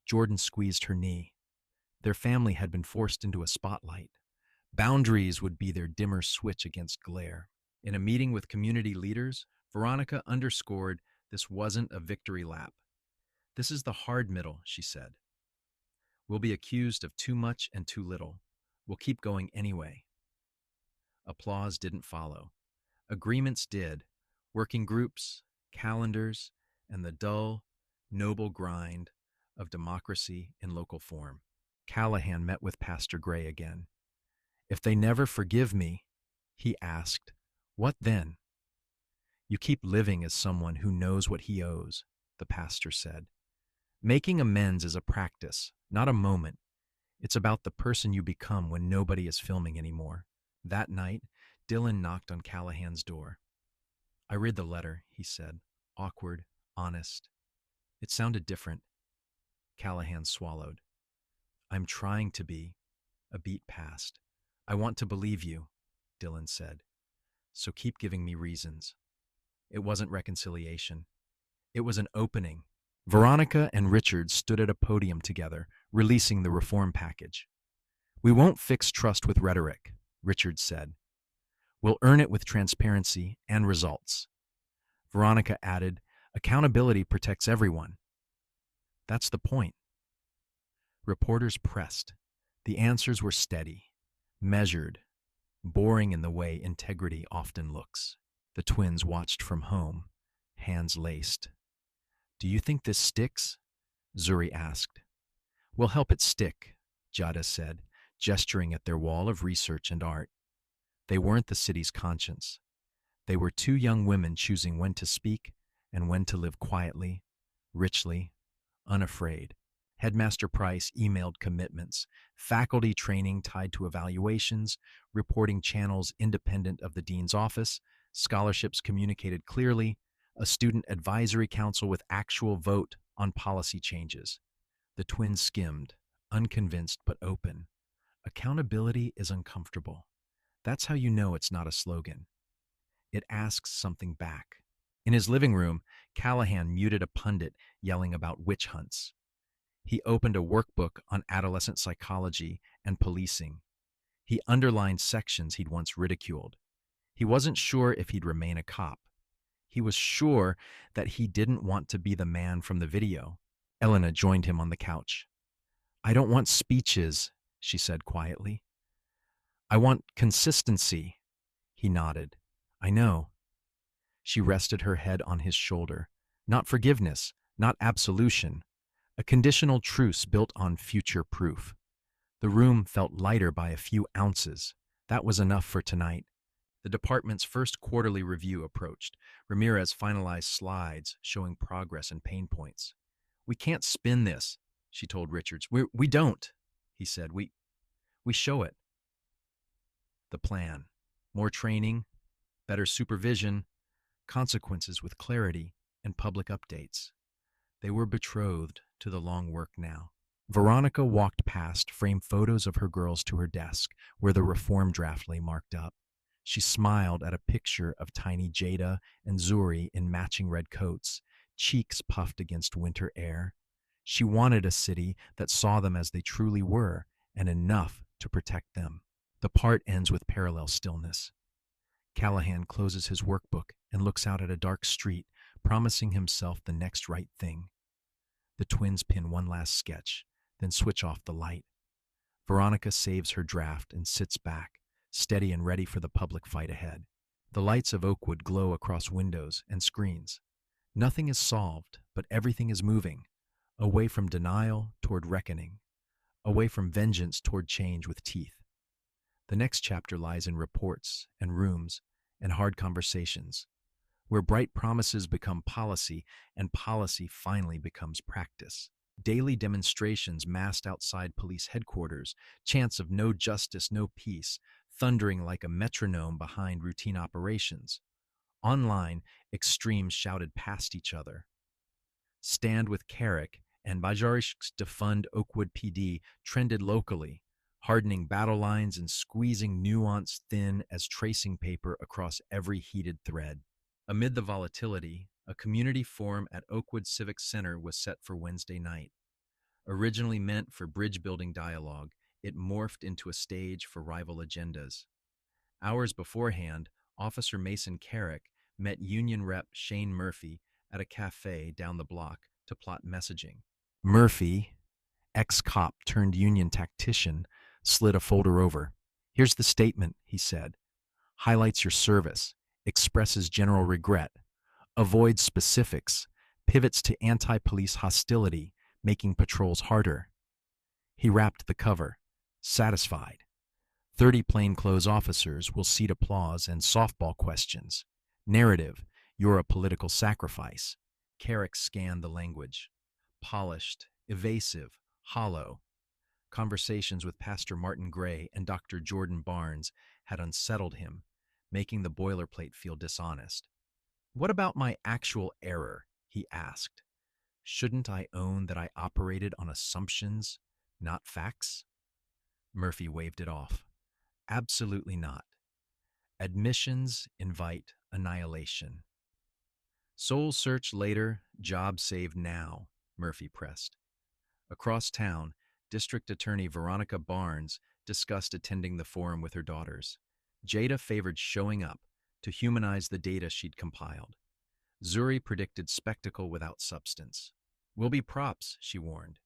Jordan squeezed her knee. Their family had been forced into a spotlight. Boundaries would be their dimmer switch against glare. In a meeting with community leaders, Veronica underscored this wasn't a victory lap. "This is the hard middle," she said. "We'll be accused of too much and too little. We'll keep going anyway." Applause didn't follow. Agreements did. Working groups, calendars, and the dull, noble grind of democracy in local form. Callahan met with Pastor Gray again. "If they never forgive me," he asked, "what then?" "You keep living as someone who knows what he owes," the pastor said. "Making amends is a practice, not a moment. It's about the person you become when nobody is filming anymore." That night, Dylan knocked on Callahan's door. "I read the letter," he said, awkward, honest. "It sounded different." Callahan swallowed. "I'm trying to be." A beat passed. "I want to believe you," Dylan said. "So keep giving me reasons." It wasn't reconciliation. It was an opening. Veronica and Richard stood at a podium together, releasing the reform package. "We won't fix trust with rhetoric," Richard said. "We'll earn it with transparency and results." Veronica added, "Accountability protects everyone." "That's the point." Reporters pressed. The answers were steady, measured, boring in the way integrity often looks. The twins watched from home, hands laced. "Do you think this sticks?" Zuri asked. "We'll help it stick," Jada said, gesturing at their wall of research and art. They weren't the city's conscience. They were two young women choosing when to speak and when to live quietly, richly, unafraid. Headmaster Price emailed commitments, faculty training tied to evaluations, reporting channels independent of the dean's office, scholarships communicated clearly, a student advisory council with actual vote on policy changes. The twins skimmed, unconvinced but open. Accountability is uncomfortable. That's how you know it's not a slogan. It asks something back. In his living room, Callahan muted a pundit yelling about witch hunts. He opened a workbook on adolescent psychology and policing. He underlined sections he'd once ridiculed. He wasn't sure if he'd remain a cop. He was sure that he didn't want to be the man from the video. Elena joined him on the couch. "I don't want speeches," she said quietly. "I want consistency." He nodded. "I know." She rested her head on his shoulder. Not forgiveness, not absolution. A conditional truce built on future proof. The room felt lighter by a few ounces. That was enough for tonight. The department's first quarterly review approached. Ramirez finalized slides showing progress and pain points. "We can't spin this," she told Richards. We don't," he said. We show it." The plan. More training, better supervision, consequences with clarity, and public updates. They were betrothed to the long work now. Veronica walked past framed photos of her girls to her desk, where the reform draft lay marked up. She smiled at a picture of tiny Jada and Zuri in matching red coats, cheeks puffed against winter air. She wanted a city that saw them as they truly were, and enough to protect them. The part ends with parallel stillness. Callahan closes his workbook and looks out at a dark street, promising himself the next right thing. The twins pin one last sketch, then switch off the light. Veronica saves her draft and sits back, steady and ready for the public fight ahead. The lights of Oakwood glow across windows and screens. Nothing is solved, but everything is moving, away from denial toward reckoning, away from vengeance toward change with teeth. The next chapter lies in reports and rooms and hard conversations, where bright promises become policy and policy finally becomes practice. Daily demonstrations massed outside police headquarters, chants of no justice, no peace, thundering like a metronome behind routine operations. Online, extremes shouted past each other. Stand with Carrick and Bajarish's defund Oakwood PD trended locally, hardening battle lines and squeezing nuance thin as tracing paper across every heated thread. Amid the volatility, a community forum at Oakwood Civic Center was set for Wednesday night. Originally meant for bridge-building dialogue, it morphed into a stage for rival agendas. Hours beforehand, Officer Mason Carrick met Union Rep Shane Murphy at a cafe down the block to plot messaging. Murphy, ex-cop turned union tactician, slid a folder over. "Here's the statement," he said. "Highlights your service, expresses general regret, avoids specifics, pivots to anti-police hostility, making patrols harder." He wrapped the cover, satisfied. 30 plainclothes officers will seat applause and softball questions. Narrative, you're a political sacrifice. Carrick scanned the language. Polished, evasive, hollow. Conversations with Pastor Martin Gray and Dr. Jordan Barnes had unsettled him, making the boilerplate feel dishonest. "What about my actual error?" he asked. "Shouldn't I own that I operated on assumptions, not facts?" Murphy waved it off. "Absolutely not. Admissions invite annihilation." "Soul search later, job saved now," Murphy pressed. Across town, District Attorney Veronica Barnes discussed attending the forum with her daughters. Jada favored showing up to humanize the data she'd compiled. Zuri predicted spectacle without substance. "We'll be props," she warned.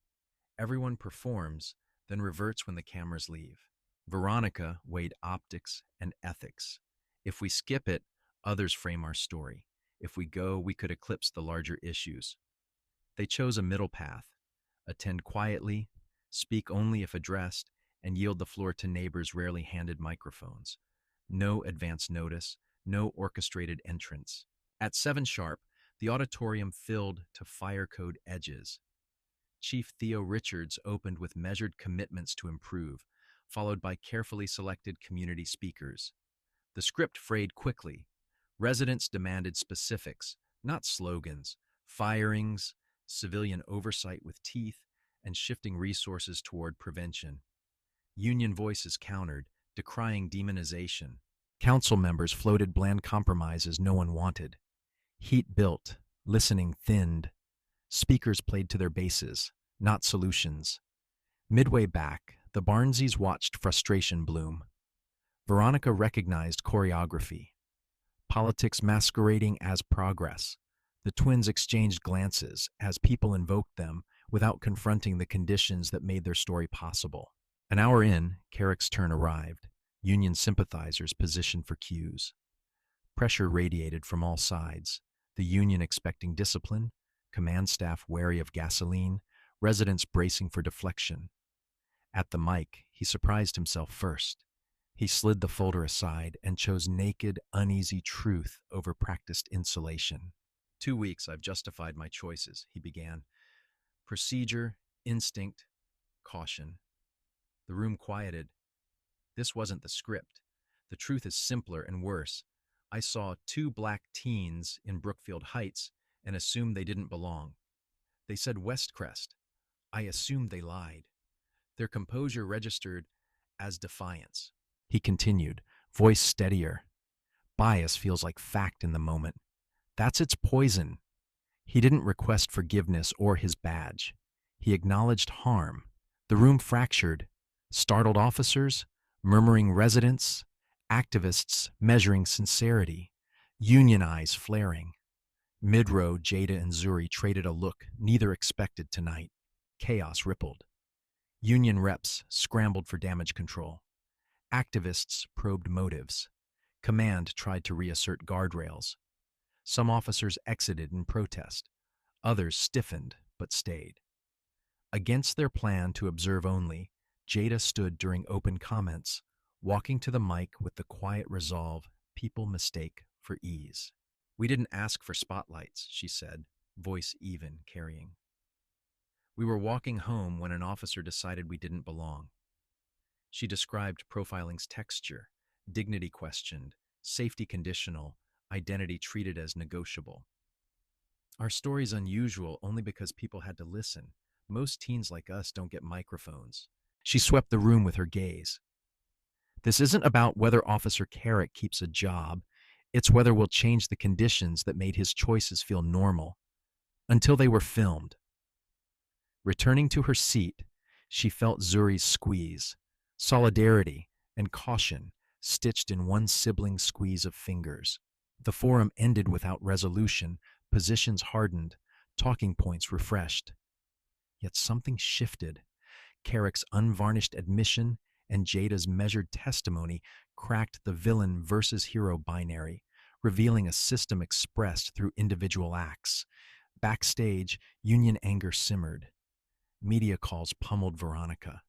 "Everyone performs, then reverts when the cameras leave." Veronica weighed optics and ethics. "If we skip it, others frame our story. If we go, we could eclipse the larger issues." They chose a middle path: attend quietly, speak only if addressed, and yield the floor to neighbors rarely handed microphones. No advance notice, no orchestrated entrance. At 7 sharp, the auditorium filled to fire code edges. Chief Theo Richards opened with measured commitments to improve, followed by carefully selected community speakers. The script frayed quickly. Residents demanded specifics, not slogans, firings, civilian oversight with teeth, and shifting resources toward prevention. Union voices countered, decrying demonization. Council members floated bland compromises no one wanted. Heat built, listening thinned. Speakers played to their bases, not solutions. Midway back, the Barneses watched frustration bloom. Veronica recognized choreography, politics masquerading as progress. The twins exchanged glances as people invoked them without confronting the conditions that made their story possible. An hour in, Carrick's turn arrived. Union sympathizers positioned for cues. Pressure radiated from all sides, the union expecting discipline, command staff wary of gasoline, residents bracing for deflection. At the mic, he surprised himself first. He slid the folder aside and chose naked, uneasy truth over practiced insulation. 2 weeks I've justified my choices, he began. Procedure, instinct, caution. The room quieted. This wasn't the script. The truth is simpler and worse. I saw 2 black teens in Brookfield Heights and assumed they didn't belong. They said Westcrest. I assumed they lied. Their composure registered as defiance. He continued, voice steadier. Bias feels like fact in the moment. That's its poison. He didn't request forgiveness or his badge. He acknowledged harm. The room fractured. Startled officers, murmuring residents, activists measuring sincerity, union eyes flaring. Mid-row, Jada and Zuri traded a look neither expected tonight. Chaos rippled. Union reps scrambled for damage control. Activists probed motives. Command tried to reassert guardrails. Some officers exited in protest. Others stiffened but stayed. Against their plan to observe only, Jada stood during open comments, walking to the mic with the quiet resolve people mistake for ease. We didn't ask for spotlights, she said, voice even, carrying. We were walking home when an officer decided we didn't belong. She described profiling's texture, dignity questioned, safety conditional, identity treated as negotiable. Our story's unusual only because people had to listen. Most teens like us don't get microphones. She swept the room with her gaze. This isn't about whether Officer Carrick keeps a job. It's whether we'll change the conditions that made his choices feel normal. Until they were filmed. Returning to her seat, she felt Zuri's squeeze, solidarity and caution stitched in one sibling squeeze of fingers. The forum ended without resolution, positions hardened, talking points refreshed. Yet something shifted. Carrick's unvarnished admission and Jada's measured testimony cracked the villain versus hero binary, revealing a system expressed through individual acts. Backstage, union anger simmered. Media calls pummeled Veronica.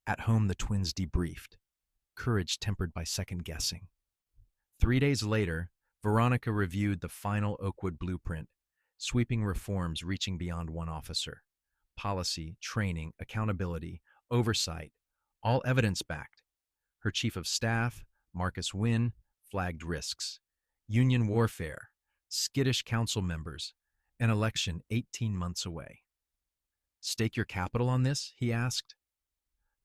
At home, the twins debriefed, courage tempered by second-guessing. 3 days later, Veronica reviewed the final Oakwood blueprint, sweeping reforms reaching beyond one officer. Policy, training, accountability, oversight, all evidence-backed. Her chief of staff, Marcus Wynn, flagged risks. Union warfare, skittish council members, an election 18 months away. Stake your capital on this? He asked.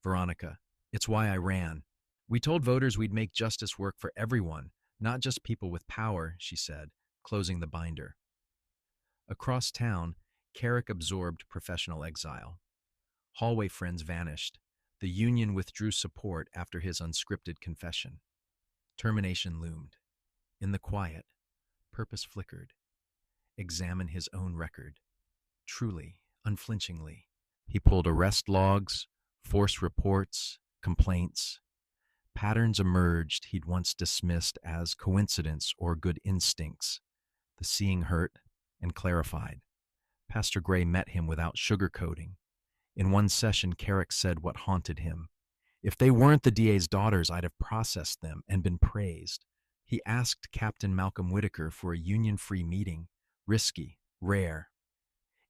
Veronica, it's why I ran. We told voters we'd make justice work for everyone, not just people with power, she said, closing the binder. Across town, Carrick absorbed professional exile. Hallway friends vanished. The union withdrew support after his unscripted confession. Termination loomed. In the quiet, purpose flickered. Examine his own record. Truly, unflinchingly. He pulled arrest logs, force reports, complaints. Patterns emerged he'd once dismissed as coincidence or good instincts. The seeing hurt and clarified. Pastor Gray met him without sugarcoating. In one session, Carrick said what haunted him. If they weren't the DA's daughters, I'd have processed them and been praised. He asked Captain Malcolm Whitaker for a union-free meeting. Risky, rare.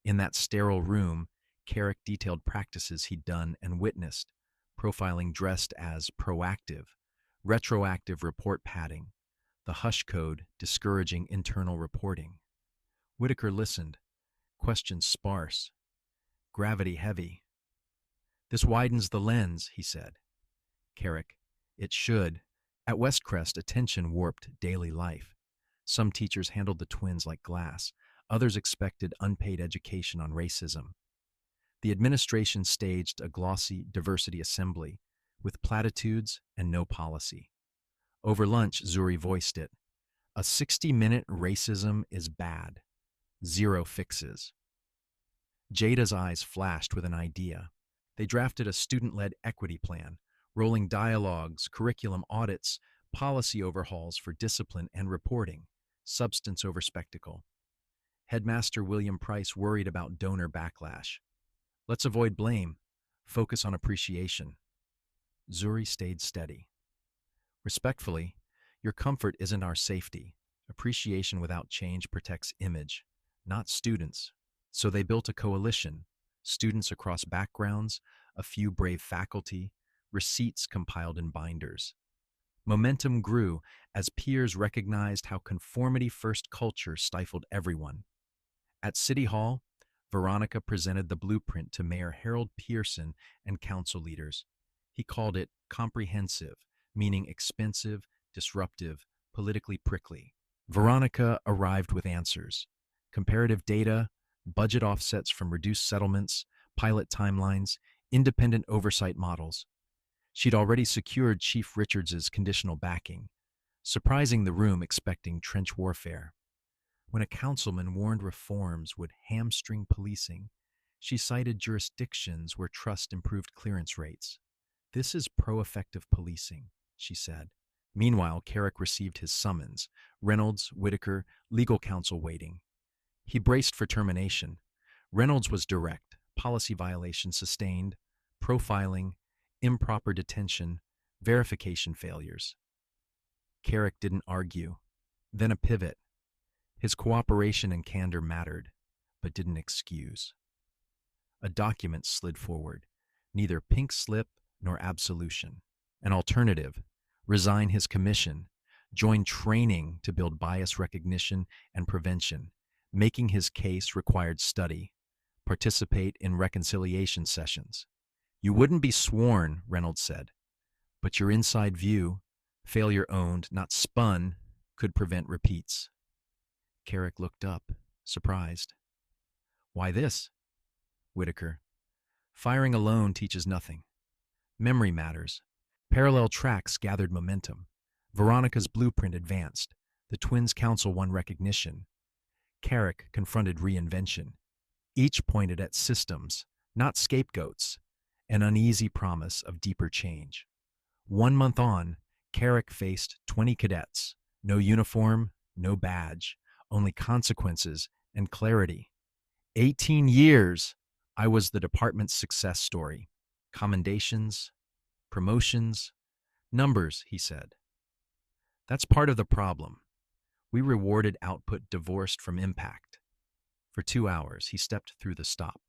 In that sterile room, Carrick detailed practices he'd done and witnessed, profiling dressed as proactive, retroactive report padding, the hush code discouraging internal reporting. Whitaker listened, questions sparse, gravity heavy. This widens the lens, he said. Carrick, it should. At Westcrest, attention warped daily life. Some teachers handled the twins like glass. Others expected unpaid education on racism. The administration staged a glossy diversity assembly with platitudes and no policy. Over lunch, Zuri voiced it. A 60-minute racism is bad. Zero fixes. Jada's eyes flashed with an idea. They drafted a student-led equity plan, rolling dialogues, curriculum audits, policy overhauls for discipline and reporting, substance over spectacle. Headmaster William Price worried about donor backlash. Let's avoid blame. Focus on appreciation. Zuri stayed steady. Respectfully, your comfort isn't our safety. Appreciation without change protects image, not students. So they built a coalition, students across backgrounds, a few brave faculty, receipts compiled in binders. Momentum grew as peers recognized how conformity-first culture stifled everyone. At City Hall, Veronica presented the blueprint to Mayor Harold Pearson and council leaders. He called it comprehensive, meaning expensive, disruptive, politically prickly. Veronica arrived with answers: comparative data, budget offsets from reduced settlements, pilot timelines, independent oversight models. She'd already secured Chief Richards's conditional backing, surprising the room expecting trench warfare. When a councilman warned reforms would hamstring policing, she cited jurisdictions where trust improved clearance rates. This is pro-effective policing, she said. Meanwhile, Carrick received his summons. Reynolds, Whitaker, legal counsel waiting. He braced for termination. Reynolds was direct: policy violation sustained, profiling, improper detention, verification failures. Carrick didn't argue. Then a pivot. His cooperation and candor mattered, but didn't excuse. A document slid forward, neither pink slip nor absolution. An alternative: resign his commission, join training to build bias recognition and prevention. Making his case required study, participate in reconciliation sessions. You wouldn't be sworn, Reynolds said, but your inside view, failure owned, not spun, could prevent repeats. Carrick looked up, surprised. Why this? Whitaker: firing alone teaches nothing. Memory matters. Parallel tracks gathered momentum. Veronica's blueprint advanced. The twins' council won recognition. Carrick confronted reinvention. Each pointed at systems, not scapegoats, an uneasy promise of deeper change. 1 month on, Carrick faced 20 cadets. No uniform, no badge, only consequences and clarity. 18 years, I was the department's success story. Commendations, promotions, numbers, he said. That's part of the problem. We rewarded output divorced from impact. For 2 hours, he stepped through the stop,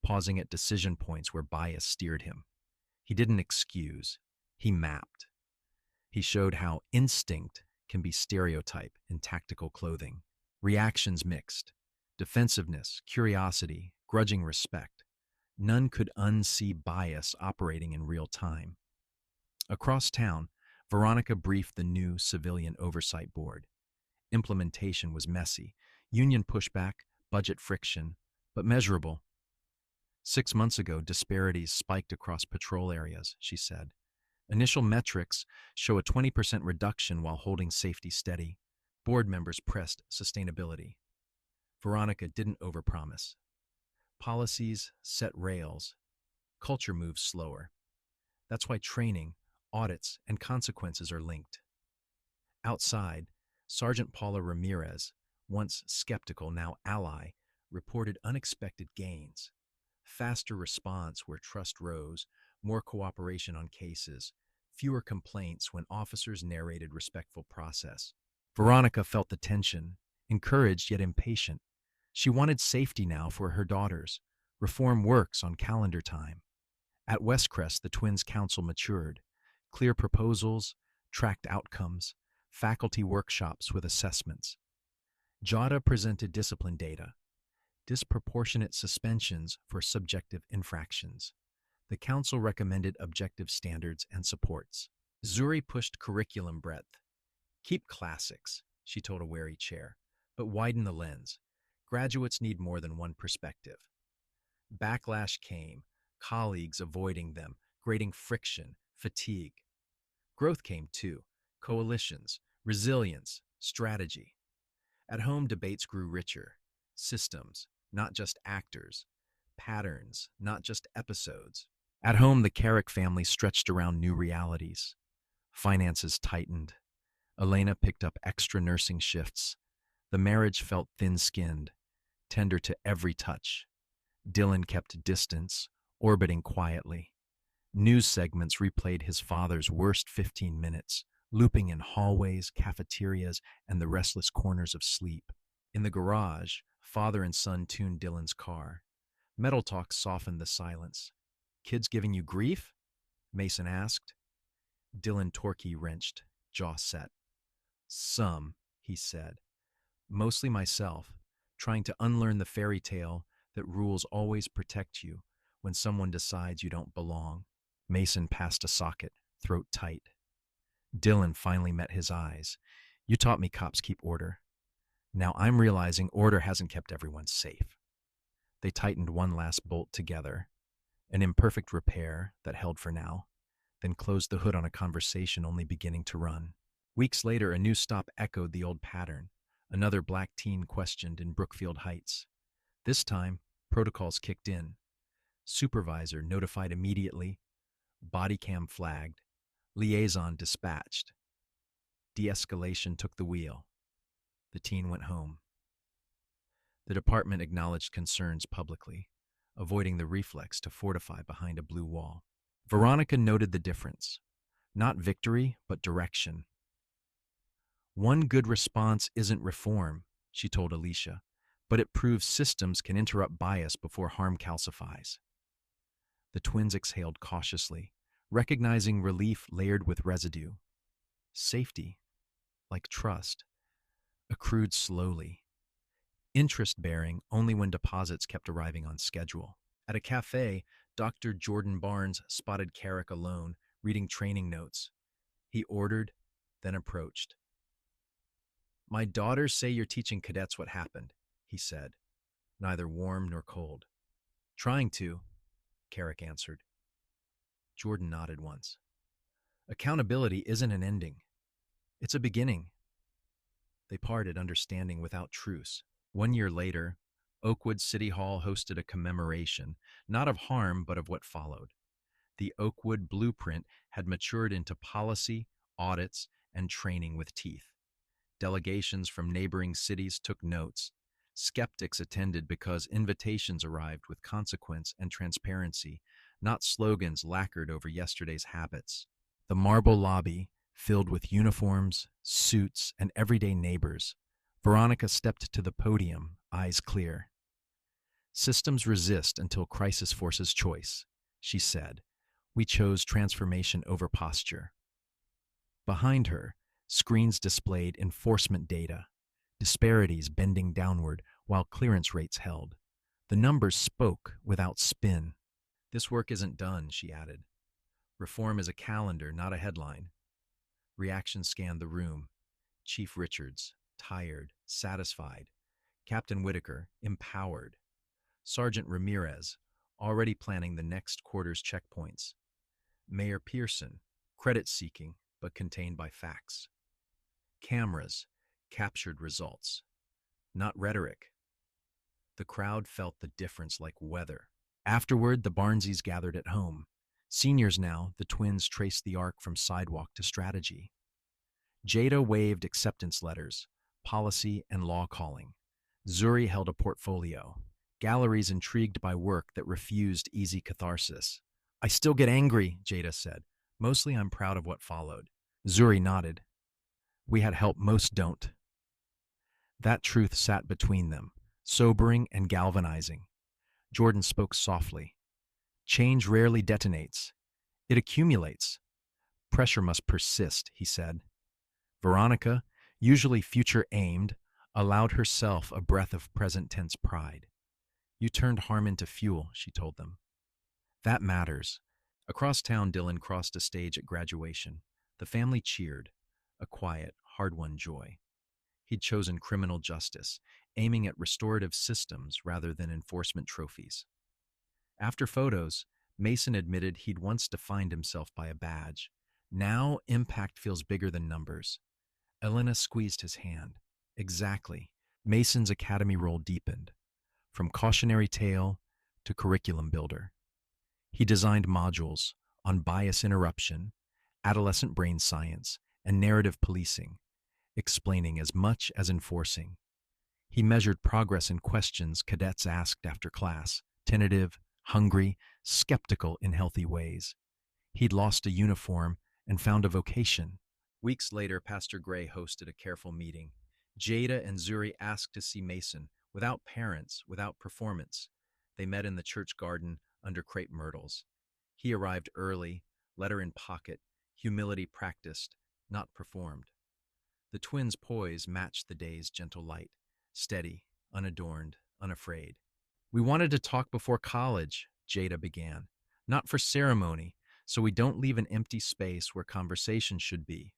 pausing at decision points where bias steered him. He didn't excuse, he mapped. He showed how instinct can be stereotype in tactical clothing. Reactions mixed, defensiveness, curiosity, grudging respect. None could unsee bias operating in real time. Across town, Veronica briefed the new Civilian Oversight Board. Implementation was messy, union pushback, budget friction, but measurable. 6 months ago, disparities spiked across patrol areas, she said. Initial metrics show a 20% reduction while holding safety steady. Board members pressed sustainability. Veronica didn't overpromise. Policies set rails. Culture moves slower. That's why training, audits, and consequences are linked. Outside, Sergeant Paula Ramirez, once skeptical, now ally, reported unexpected gains. Faster response where trust rose, more cooperation on cases, fewer complaints when officers narrated respectful process. Veronica felt the tension, encouraged yet impatient. She wanted safety now for her daughters. Reform works on calendar time. At Westcrest, the twins' council matured. Clear proposals, tracked outcomes, faculty workshops with assessments. Jada presented discipline data, disproportionate suspensions for subjective infractions. The council recommended objective standards and supports. Zuri pushed curriculum breadth. Keep classics, she told a wary chair, but widen the lens. Graduates need more than one perspective. Backlash came, colleagues avoiding them, creating friction, fatigue. Growth came too, coalitions, resilience, strategy. At home, debates grew richer. Systems, not just actors. Patterns, not just episodes. At home, the Carrick family stretched around new realities. Finances tightened. Elena picked up extra nursing shifts. The marriage felt thin-skinned, tender to every touch. Dylan kept distance, orbiting quietly. News segments replayed his father's worst 15 minutes, looping in hallways, cafeterias, and the restless corners of sleep. In the garage, father and son tuned Dylan's car. Metal talk softened the silence. "Kids giving you grief?" Mason asked. Dylan Torquay wrenched, jaw set. "Some," he said. "Mostly myself, trying to unlearn the fairy tale that rules always protect you when someone decides you don't belong." Mason passed a socket, throat tight. Dylan finally met his eyes. "You taught me cops keep order. Now I'm realizing order hasn't kept everyone safe." They tightened one last bolt together, an imperfect repair that held for now, then closed the hood on a conversation only beginning to run. Weeks later, a new stop echoed the old pattern. Another black teen questioned in Brookfield Heights. This time, protocols kicked in. Supervisor notified immediately, body cam flagged, liaison dispatched. De-escalation took the wheel. The teen went home. The department acknowledged concerns publicly, avoiding the reflex to fortify behind a blue wall. Veronica noted the difference. Not victory, but direction. "One good response isn't reform," she told Alicia, "but it proves systems can interrupt bias before harm calcifies." The twins exhaled cautiously, recognizing relief layered with residue. Safety, like trust, accrued slowly. Interest-bearing only when deposits kept arriving on schedule. At a cafe, Dr. Jordan Barnes spotted Carrick alone, reading training notes. He ordered, then approached. "My daughters say you're teaching cadets what happened," he said, neither warm nor cold. "Trying to," Carrick answered. Jordan nodded once. "Accountability isn't an ending. It's a beginning." They parted, understanding without truce. 1 year later, Oakwood City Hall hosted a commemoration, not of harm, but of what followed. The Oakwood blueprint had matured into policy, audits, and training with teeth. Delegations from neighboring cities took notes. Skeptics attended because invitations arrived with consequence and transparency, not slogans lacquered over yesterday's habits. The marble lobby, filled with uniforms, suits, and everyday neighbors, Veronica stepped to the podium, eyes clear. "Systems resist until crisis forces choice," she said. "We chose transformation over posture." Behind her, screens displayed enforcement data, disparities bending downward while clearance rates held. The numbers spoke without spin. "This work isn't done," she added. "Reform is a calendar, not a headline." Reaction scanned the room. Chief Richards, tired, satisfied. Captain Whitaker, empowered. Sergeant Ramirez, already planning the next quarter's checkpoints. Mayor Pearson, credit-seeking, but contained by facts. Cameras captured results, not rhetoric. The crowd felt the difference like weather. Afterward, the Barneses gathered at home. Seniors now, the twins traced the arc from sidewalk to strategy. Jada waved acceptance letters, policy and law calling. Zuri held a portfolio. Galleries intrigued by work that refused easy catharsis. "I still get angry," Jada said. "Mostly I'm proud of what followed." Zuri nodded. "We had help most don't." That truth sat between them, sobering and galvanizing. Jordan spoke softly. "Change rarely detonates. It accumulates. Pressure must persist," he said. Veronica, usually future-aimed, allowed herself a breath of present-tense pride. "You turned harm into fuel," she told them. "That matters." Across town, Dylan crossed a stage at graduation. The family cheered, a quiet, hard-won joy. He'd chosen criminal justice, aiming at restorative systems rather than enforcement trophies. After photos, Mason admitted he'd once defined himself by a badge. Now, impact feels bigger than numbers. Elena squeezed his hand. Exactly. Mason's academy role deepened, from cautionary tale to curriculum builder. He designed modules on bias interruption, adolescent brain science, and narrative policing, explaining as much as enforcing. He measured progress in questions cadets asked after class, tentative, hungry, skeptical in healthy ways. He'd lost a uniform and found a vocation. Weeks later, Pastor Gray hosted a careful meeting. Jada and Zuri asked to see Mason, without parents, without performance. They met in the church garden under crepe myrtles. He arrived early, letter in pocket, humility practiced, not performed. The twins' poise matched the day's gentle light, steady, unadorned, unafraid. We wanted to talk before college, Jada began. Not for ceremony, so we don't leave an empty space where conversation should be.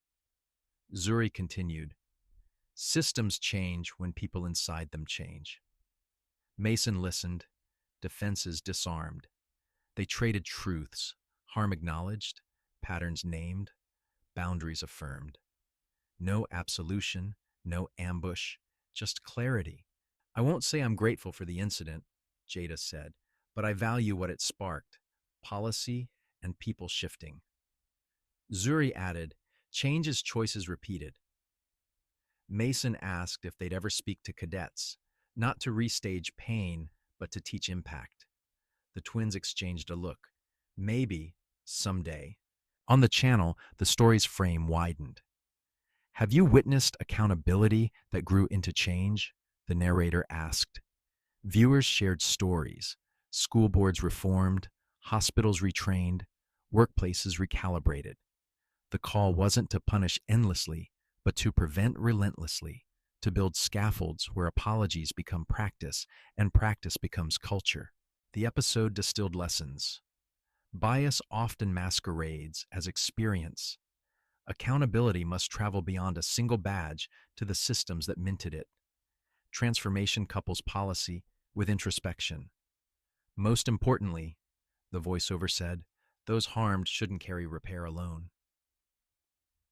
Zuri continued. Systems change when people inside them change. Mason listened, defenses disarmed. They traded truths, harm acknowledged, patterns named, boundaries affirmed. No absolution, no ambush, just clarity. I won't say I'm grateful for the incident, Jada said, but I value what it sparked, policy and people shifting. Zuri added, change is choices repeated. Mason asked if they'd ever speak to cadets, not to restage pain, but to teach impact. The twins exchanged a look. Maybe, someday. On the channel, the story's frame widened. Have you witnessed accountability that grew into change? The narrator asked. Viewers shared stories. School boards reformed, hospitals retrained, workplaces recalibrated. The call wasn't to punish endlessly, but to prevent relentlessly, to build scaffolds where apologies become practice and practice becomes culture. The episode distilled lessons. Bias often masquerades as experience. Accountability must travel beyond a single badge to the systems that minted it. Transformation couples policy with introspection. Most importantly, the voiceover said, those harmed shouldn't carry repair alone.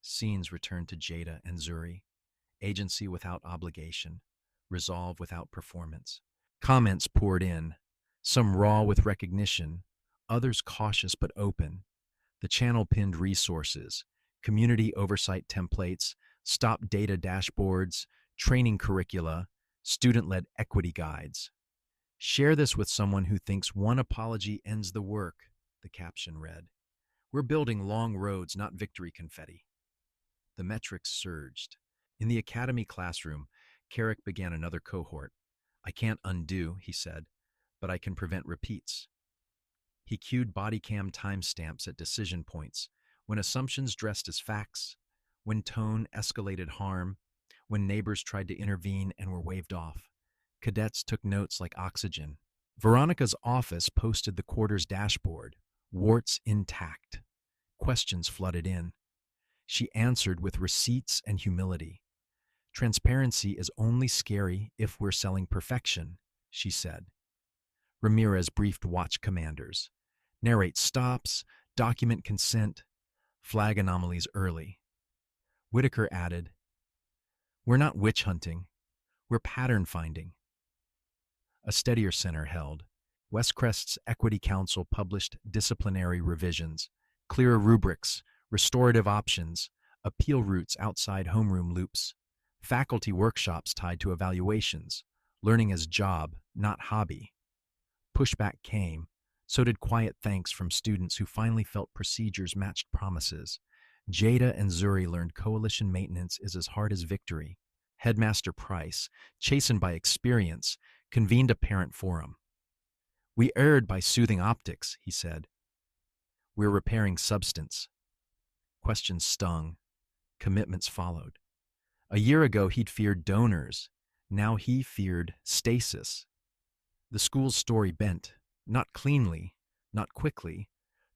Scenes returned to Jada and Zuri. Agency without obligation. Resolve without performance. Comments poured in, some raw with recognition, others cautious but open. The channel pinned resources, community oversight templates, stop data dashboards, training curricula, student-led equity guides. Share this with someone who thinks one apology ends the work, the caption read. We're building long roads, not victory confetti. The metrics surged. In the academy classroom, Carrick began another cohort. I can't undo, he said, but I can prevent repeats. He cued body cam timestamps at decision points, when assumptions dressed as facts, when tone escalated harm, when neighbors tried to intervene and were waved off. Cadets took notes like oxygen. Veronica's office posted the quarter's dashboard, warts intact. Questions flooded in. She answered with receipts and humility. Transparency is only scary if we're selling perfection, she said. Ramirez briefed watch commanders. Narrate stops, document consent, flag anomalies early. Whitaker added, we're not witch hunting, we're pattern finding. A steadier center held. Westcrest's Equity Council published disciplinary revisions, clearer rubrics, restorative options, appeal routes outside homeroom loops, faculty workshops tied to evaluations, learning as job, not hobby. Pushback came, so did quiet thanks from students who finally felt procedures matched promises. Jada and Zuri learned coalition maintenance is as hard as victory. Headmaster Price, chastened by experience, convened a parent forum. We erred by soothing optics, he said. We're repairing substance. Questions stung. Commitments followed. A year ago, he'd feared donors. Now he feared stasis. The school's story bent, not cleanly, not quickly,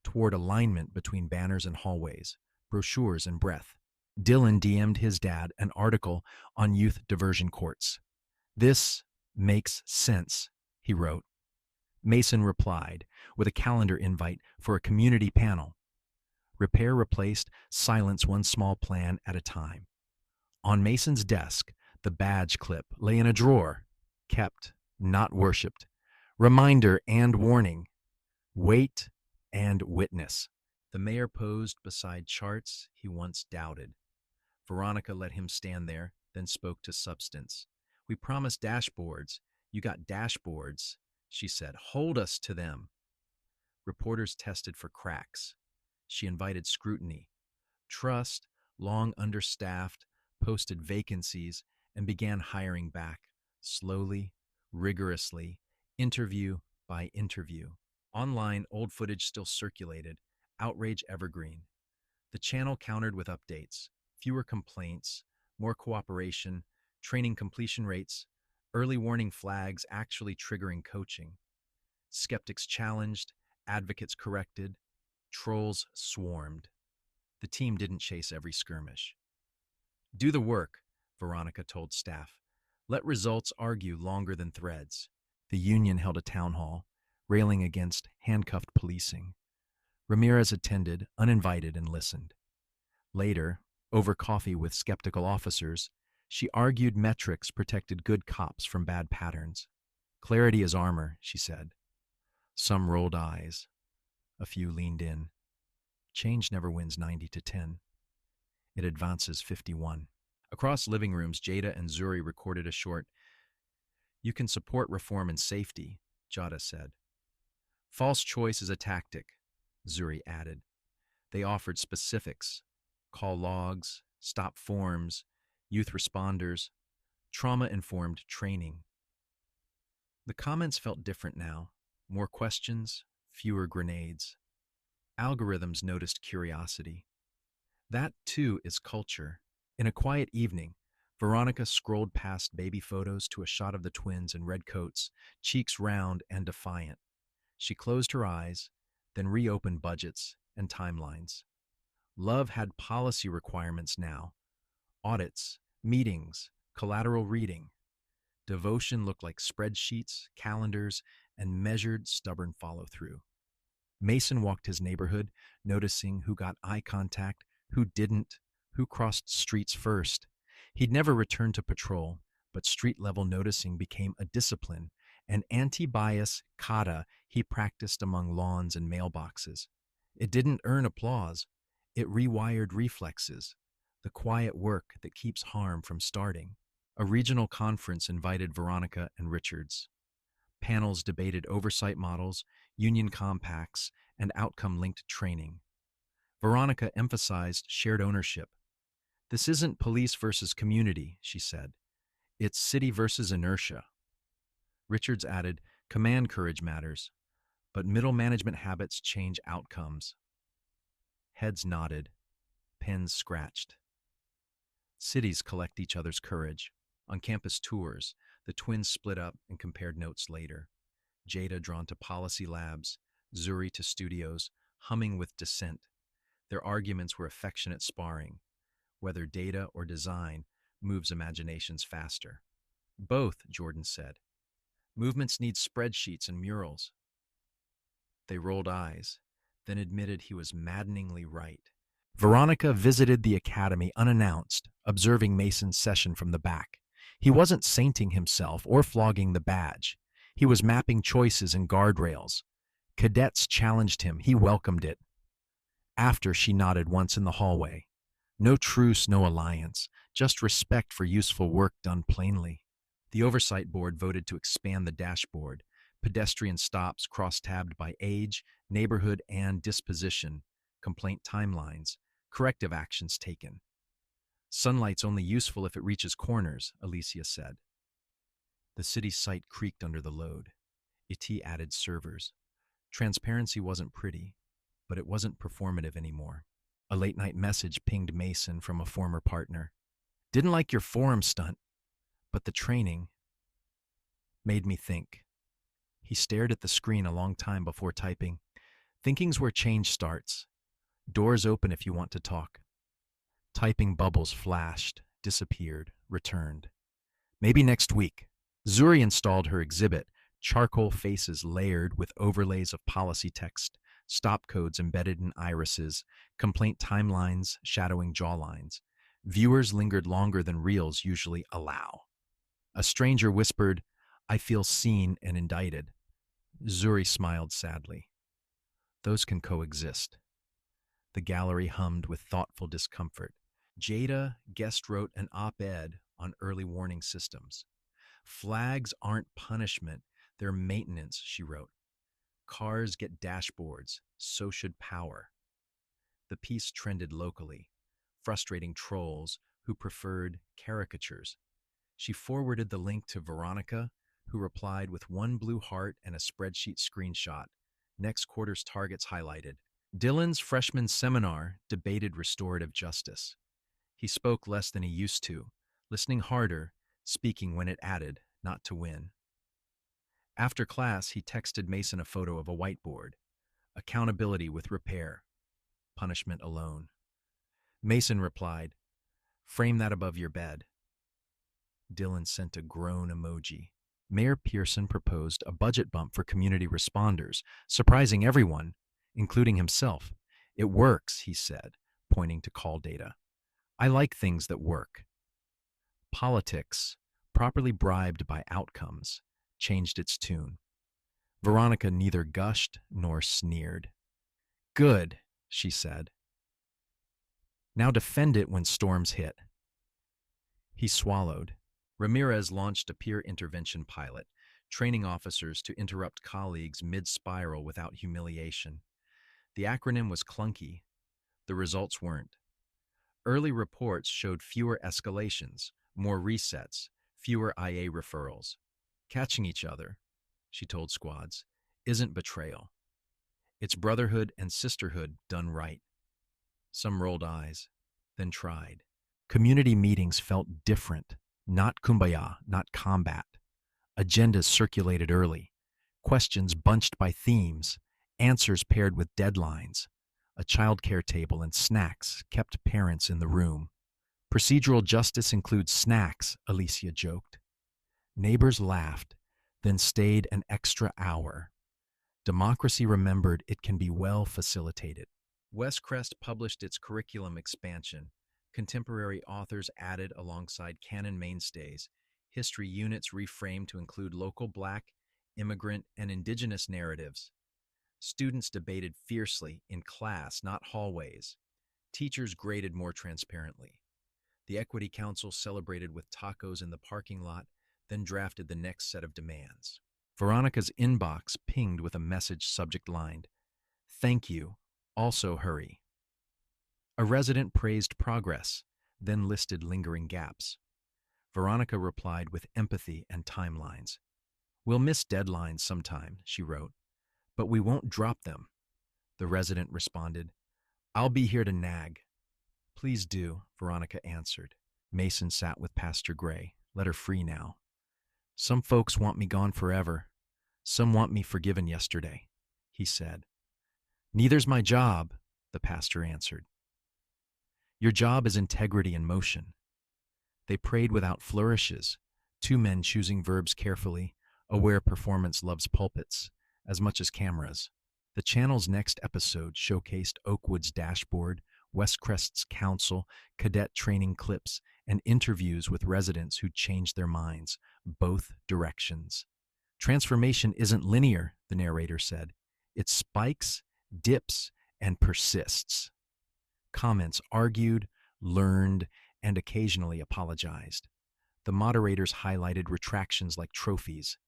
toward alignment between banners and hallways, brochures and breath. Dylan DM'd his dad an article on youth diversion courts. "This makes sense," he wrote. Mason replied with a calendar invite for a community panel. Repair replaced silence one small plan at a time. On Mason's desk, the badge clip lay in a drawer. Kept, not worshipped. Reminder and warning. Wait and witness. The mayor posed beside charts he once doubted. Veronica let him stand there, then spoke to substance. "We promised dashboards. You got dashboards," she said. "Hold us to them." Reporters tested for cracks. She invited scrutiny. Trust, long understaffed, posted vacancies, and began hiring back, slowly, rigorously, interview by interview. Online, old footage still circulated, outrage evergreen. The channel countered with updates, fewer complaints, more cooperation, training completion rates, early warning flags actually triggering coaching. Skeptics challenged, advocates corrected, trolls swarmed. The team didn't chase every skirmish. "Do the work," Veronica told staff. "Let results argue longer than threads." The union held a town hall, railing against handcuffed policing. Ramirez attended, uninvited, and listened. Later, over coffee with skeptical officers, she argued metrics protected good cops from bad patterns. "Clarity is armor," she said. Some rolled eyes. A few leaned in. Change never wins 90-10. It advances 51. Across living rooms, Jada and Zuri recorded a short, "You can support reform and safety," Jada said. "False choice is a tactic," Zuri added. They offered specifics: call logs, stop forms, youth responders, trauma-informed training. The comments felt different now. More questions, fewer grenades. Algorithms noticed curiosity. That, too, is culture. In a quiet evening, Veronica scrolled past baby photos to a shot of the twins in red coats, cheeks round and defiant. She closed her eyes, then reopened budgets and timelines. Love had policy requirements now. Audits, meetings, collateral reading. Devotion looked like spreadsheets, calendars, and measured, stubborn follow-through. Mason walked his neighborhood, noticing who got eye contact, who didn't, who crossed streets first. He'd never returned to patrol, but street-level noticing became a discipline, an anti-bias kata he practiced among lawns and mailboxes. It didn't earn applause. It rewired reflexes, the quiet work that keeps harm from starting. A regional conference invited Veronica and Richards. Panels debated oversight models, union compacts, and outcome-linked training. Veronica emphasized shared ownership. "This isn't police versus community," she said. "It's city versus inertia." Richards added, "Command courage matters, but middle management habits change outcomes." Heads nodded, pens scratched. Cities collect each other's courage. On campus tours, the twins split up and compared notes later. Jada drawn to policy labs, Zuri to studios, humming with dissent. Their arguments were affectionate sparring. Whether data or design moves imaginations faster. "Both," Jordan said. "Movements need spreadsheets and murals." They rolled eyes, then admitted he was maddeningly right. Veronica visited the academy unannounced, observing Mason's session from the back. He wasn't sainting himself or flogging the badge. He was mapping choices and guardrails. Cadets challenged him. He welcomed it. After, she nodded once in the hallway. No truce, no alliance, just respect for useful work done plainly. The oversight board voted to expand the dashboard, pedestrian stops cross-tabbed by age, neighborhood, and disposition, complaint timelines, corrective actions taken. "Sunlight's only useful if it reaches corners," Alicia said. The city's site creaked under the load. IT added servers. Transparency wasn't pretty, but it wasn't performative anymore. A late-night message pinged Mason from a former partner. "Didn't like your forum stunt, but the training made me think." He stared at the screen a long time before typing. "Thinking's where change starts. Doors open if you want to talk." Typing bubbles flashed, disappeared, returned. Maybe next week. Zuri installed her exhibit, charcoal faces layered with overlays of policy text, stop codes embedded in irises, complaint timelines shadowing jawlines. Viewers lingered longer than reels usually allow. A stranger whispered, "I feel seen and indicted." Zuri smiled sadly. Those can coexist. The gallery hummed with thoughtful discomfort. Jada guest wrote an op-ed on early warning systems. Flags aren't punishment, they're maintenance, she wrote. Cars get dashboards, so should power. The piece trended locally, frustrating trolls who preferred caricatures. She forwarded the link to Veronica, who replied with one blue heart and a spreadsheet screenshot. Next quarter's targets highlighted. Dylan's freshman seminar debated restorative justice. He spoke less than he used to, listening harder, speaking when it added, not to win. After class, he texted Mason a photo of a whiteboard. Accountability with repair. Punishment alone. Mason replied, "Frame that above your bed." Dylan sent a groan emoji. Mayor Pearson proposed a budget bump for community responders, surprising everyone, including himself. "It works," he said, pointing to call data. "I like things that work." Politics, properly bribed by outcomes, changed its tune. Veronica neither gushed nor sneered. "Good," she said. "Now defend it when storms hit." He swallowed. Ramirez launched a peer intervention pilot, training officers to interrupt colleagues mid-spiral without humiliation. The acronym was clunky. The results weren't. Early reports showed fewer escalations, more resets, fewer IA referrals. Catching each other, she told squads, isn't betrayal. It's brotherhood and sisterhood done right. Some rolled eyes, then tried. Community meetings felt different. Not kumbaya, not combat. Agendas circulated early. Questions bunched by themes. Answers paired with deadlines. A childcare table and snacks kept parents in the room. Procedural justice includes snacks, Alicia joked. Neighbors laughed, then stayed an extra hour. Democracy remembered it can be well facilitated. Westcrest published its curriculum expansion. Contemporary authors added alongside canon mainstays. History units reframed to include local Black, immigrant, and indigenous narratives. Students debated fiercely in class, not hallways. Teachers graded more transparently. The Equity Council celebrated with tacos in the parking lot, then drafted the next set of demands. Veronica's inbox pinged with a message subject lined, "Thank you. Also hurry." A resident praised progress, then listed lingering gaps. Veronica replied with empathy and timelines. "We'll miss deadlines sometime," she wrote, "but we won't drop them." The resident responded, "I'll be here to nag." "Please do," Veronica answered. Mason sat with Pastor Gray. "Let her free now." "Some folks want me gone forever. Some want me forgiven yesterday," he said. "Neither's my job," the pastor answered. "Your job is integrity in motion." They prayed without flourishes, two men choosing verbs carefully, aware performance loves pulpits as much as cameras. The channel's next episode showcased Oakwood's dashboard, Westcrest's council, cadet training clips, and interviews with residents who changed their minds, both directions. "Transformation isn't linear," the narrator said. "It spikes, dips, and persists." Comments argued, learned, and occasionally apologized. The moderators highlighted retractions like trophies.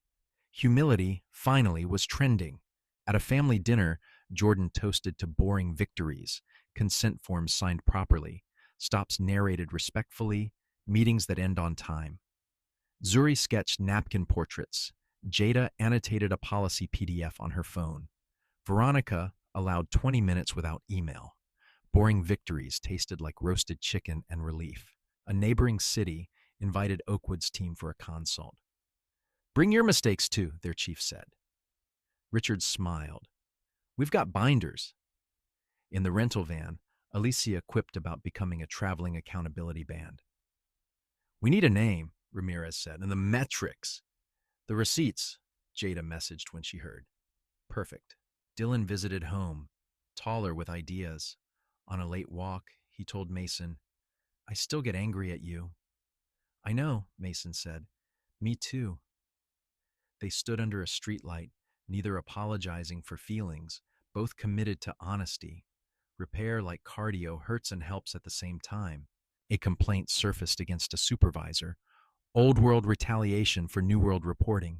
Humility, finally, was trending. At a family dinner, Jordan toasted to boring victories, consent forms signed properly, stops narrated respectfully, meetings that end on time. Zuri sketched napkin portraits. Jada annotated a policy PDF on her phone. Veronica allowed 20 minutes without email. Boring victories tasted like roasted chicken and relief. A neighboring city invited Oakwood's team for a consult. "Bring your mistakes too," their chief said. Richard smiled. "We've got binders." In the rental van, Alicia quipped about becoming a traveling accountability band. We need a name, Ramirez said, and the metrics. The receipts, Jada messaged when she heard. Perfect. Dylan visited home, taller with ideas. On a late walk, he told Mason, I still get angry at you. I know, Mason said. Me too. They stood under a streetlight, neither apologizing for feelings, both committed to honesty. Repair, like cardio, hurts and helps at the same time. A complaint surfaced against a supervisor. Old world retaliation for new world reporting.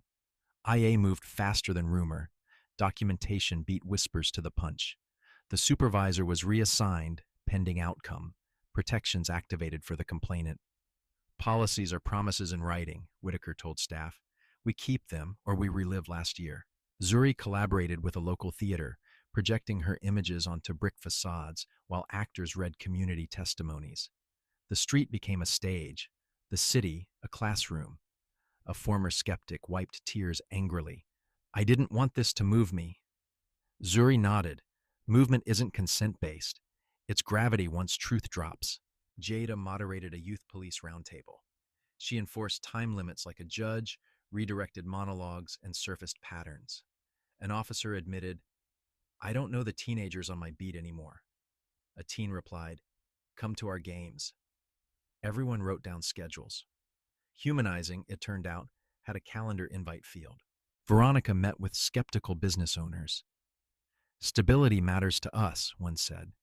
IA moved faster than rumor. Documentation beat whispers to the punch. The supervisor was reassigned, pending outcome. Protections activated for the complainant. Policies are promises in writing, Whitaker told staff. We keep them, or we relive last year. Zuri collaborated with a local theater, projecting her images onto brick facades while actors read community testimonies. The street became a stage, the city a classroom. A former skeptic wiped tears angrily. I didn't want this to move me. Zuri nodded. Movement isn't consent-based. It's gravity once truth drops. Jada moderated a youth police roundtable. She enforced time limits like a judge, redirected monologues, and surfaced patterns. An officer admitted, I don't know the teenagers on my beat anymore. A teen replied, come to our games. Everyone wrote down schedules. Humanizing, it turned out, had a calendar invite field. Veronica met with skeptical business owners. Stability matters to us, one said.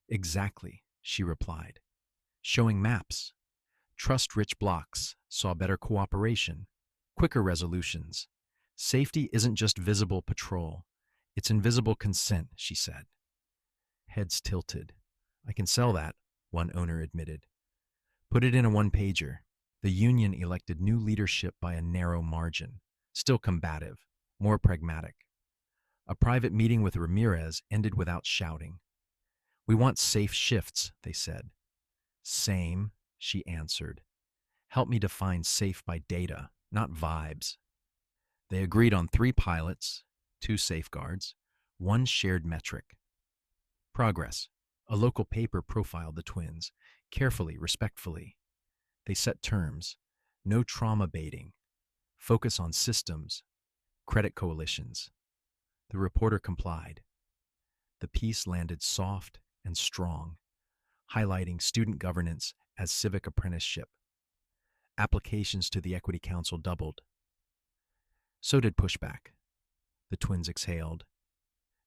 Exactly, she replied. Showing maps. Trust-rich blocks saw better cooperation, quicker resolutions. Safety isn't just visible patrol. It's invisible consent, she said. Heads tilted. I can sell that, one owner admitted. Put it in a one-pager. The union elected new leadership by a narrow margin, still combative, more pragmatic. A private meeting with Ramirez ended without shouting. We want safe shifts, they said. Same, she answered. Help me define safe by data, not vibes. They agreed on 3 pilots, 2 safeguards, 1 shared metric. Progress. A local paper profiled the twins, carefully, respectfully. They set terms. No trauma baiting. Focus on systems. Credit coalitions. The reporter complied. The piece landed soft and strong, highlighting student governance as civic apprenticeship. Applications to the Equity Council doubled. So did pushback. The twins exhaled,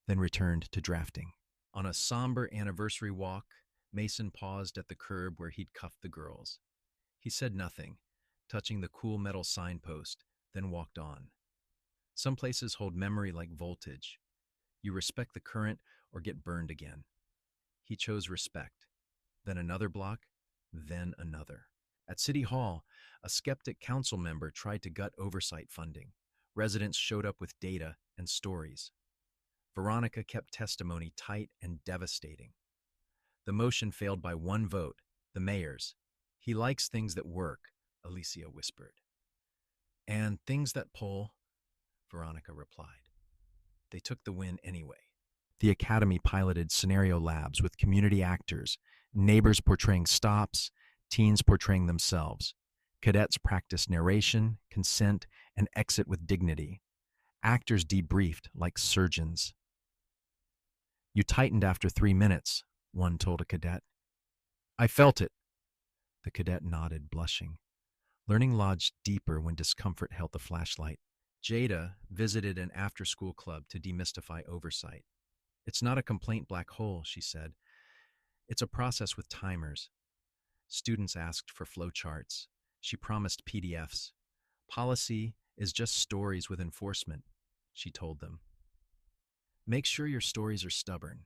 then returned to drafting. On a somber anniversary walk, Mason paused at the curb where he'd cuffed the girls. He said nothing, touching the cool metal signpost, then walked on. Some places hold memory like voltage. You respect the current or get burned again. He chose respect. Then another block, then another. At City Hall, a skeptic council member tried to gut oversight funding. Residents showed up with data and stories. Veronica kept testimony tight and devastating. The motion failed by 1 vote, the mayor's. He likes things that work, Alicia whispered. And things that pull, Veronica replied. They took the win anyway. The academy piloted scenario labs with community actors, neighbors portraying stops, teens portraying themselves. Cadets practiced narration, consent, and exit with dignity. Actors debriefed like surgeons. You tightened after 3 minutes, one told a cadet. I felt it. The cadet nodded, blushing. Learning lodged deeper when discomfort held the flashlight. Jada visited an after-school club to demystify oversight. It's not a complaint black hole, she said. It's a process with timers. Students asked for flowcharts. She promised PDFs. Policy is just stories with enforcement, she told them. Make sure your stories are stubborn.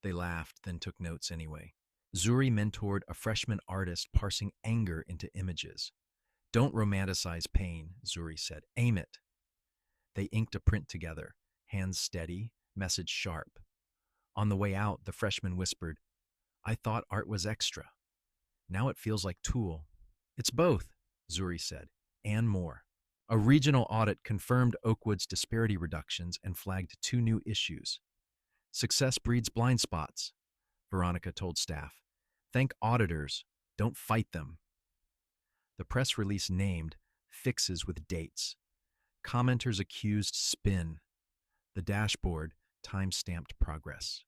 They laughed, then took notes anyway. Zuri mentored a freshman artist parsing anger into images. Don't romanticize pain, Zuri said. Aim it. They inked a print together, hands steady, message sharp. On the way out, the freshman whispered, I thought art was extra. Now it feels like tool. It's both, Zuri said, and more. A regional audit confirmed Oakwood's disparity reductions and flagged 2 new issues. Success breeds blind spots. Veronica told staff. Thank auditors. Don't fight them. The press release named fixes with dates. Commenters accused spin. The dashboard time-stamped progress.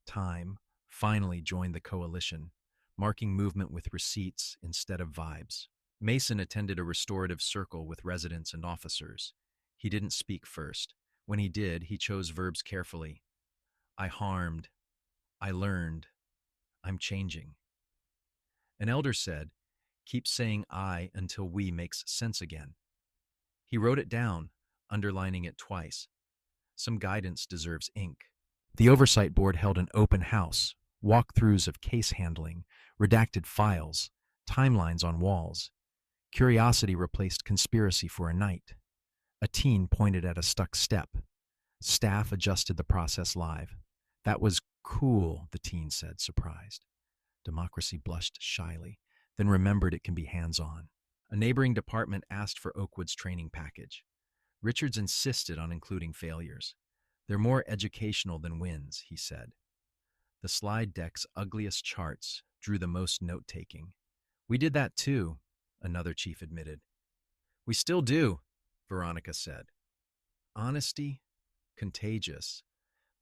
Time finally joined the coalition, marking movement with receipts instead of vibes. Mason attended a restorative circle with residents and officers. He didn't speak first. When he did, he chose verbs carefully. I harmed. I learned. I'm changing. An elder said, keep saying I until we makes sense again. He wrote it down, underlining it twice. Some guidance deserves ink. The oversight board held an open house, walkthroughs of case handling, redacted files, timelines on walls. Curiosity replaced conspiracy for a night. A teen pointed at a stuck step. Staff adjusted the process live. That was cool, the teen said, surprised. Democracy blushed shyly, then remembered it can be hands-on. A neighboring department asked for Oakwood's training package. Richards insisted on including failures. They're more educational than wins, he said. The slide deck's ugliest charts drew the most note-taking. We did that too, another chief admitted. We still do, Veronica said. Honesty, contagious,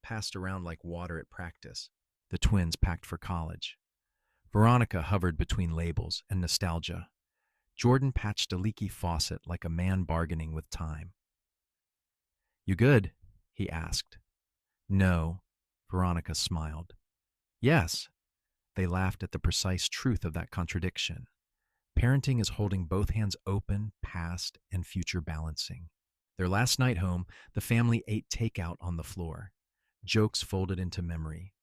passed around like water at practice. The twins packed for college. Veronica hovered between labels and nostalgia. Jordan patched a leaky faucet like a man bargaining with time. You good? He asked. No, Veronica smiled. Yes. They laughed at the precise truth of that contradiction. Parenting is holding both hands open, past and future balancing. Their last night home, the family ate takeout on the floor. Jokes folded into memory.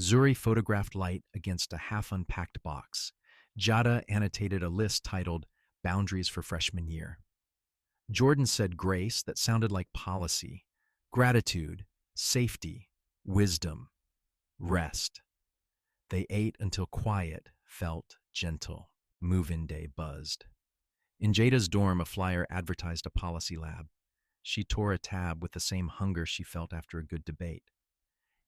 Zuri photographed light against a half-unpacked box. Jada annotated a list titled Boundaries for Freshman Year. Jordan said grace that sounded like policy, gratitude, safety, wisdom, rest. They ate until quiet felt gentle. Move-in day buzzed. In Jada's dorm, a flyer advertised a policy lab. She tore a tab with the same hunger she felt after a good debate.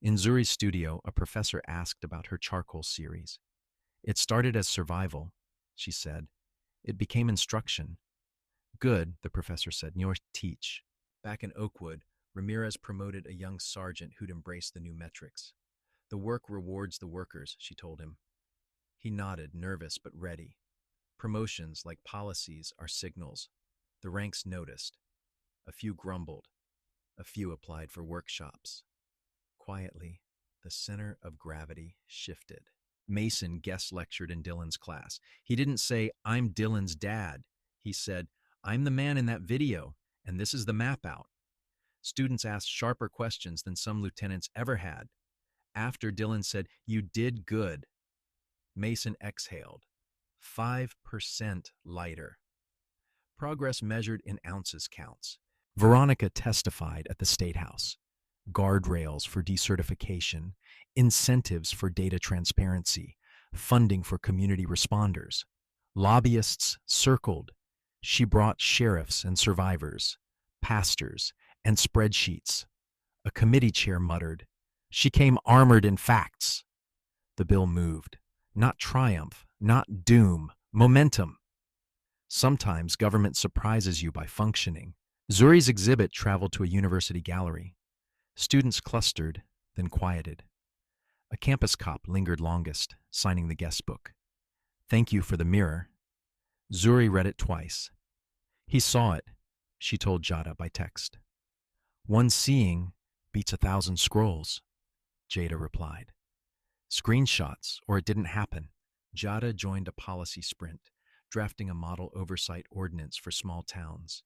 In Zuri's studio, a professor asked about her charcoal series. It started as survival, she said. It became instruction. Good, the professor said, you'll teach. Back in Oakwood, Ramirez promoted a young sergeant who'd embraced the new metrics. The work rewards the workers, she told him. He nodded, nervous but ready. Promotions, like policies, are signals. The ranks noticed. A few grumbled. A few applied for workshops. Quietly, the center of gravity shifted. Mason guest lectured in Dylan's class. He didn't say, I'm Dylan's dad. He said, I'm the man in that video, and this is the map out. Students asked sharper questions than some lieutenants ever had. After Dylan said, you did good, Mason exhaled. 5% lighter. Progress measured in ounces counts. Veronica testified at the State House. Guardrails for decertification, incentives for data transparency, funding for community responders. Lobbyists circled. She brought sheriffs and survivors, pastors, and spreadsheets. A committee chair muttered, she came armored in facts. The bill moved. Not triumph, not doom, momentum. Sometimes government surprises you by functioning. Zuri's exhibit traveled to a university gallery. Students clustered, then quieted. A campus cop lingered longest, signing the guest book. Thank you for the mirror. Zuri read it twice. He saw it, she told Jada by text. One seeing beats 1,000 scrolls, Jada replied. Screenshots, or it didn't happen. Jada joined a policy sprint, drafting a model oversight ordinance for small towns.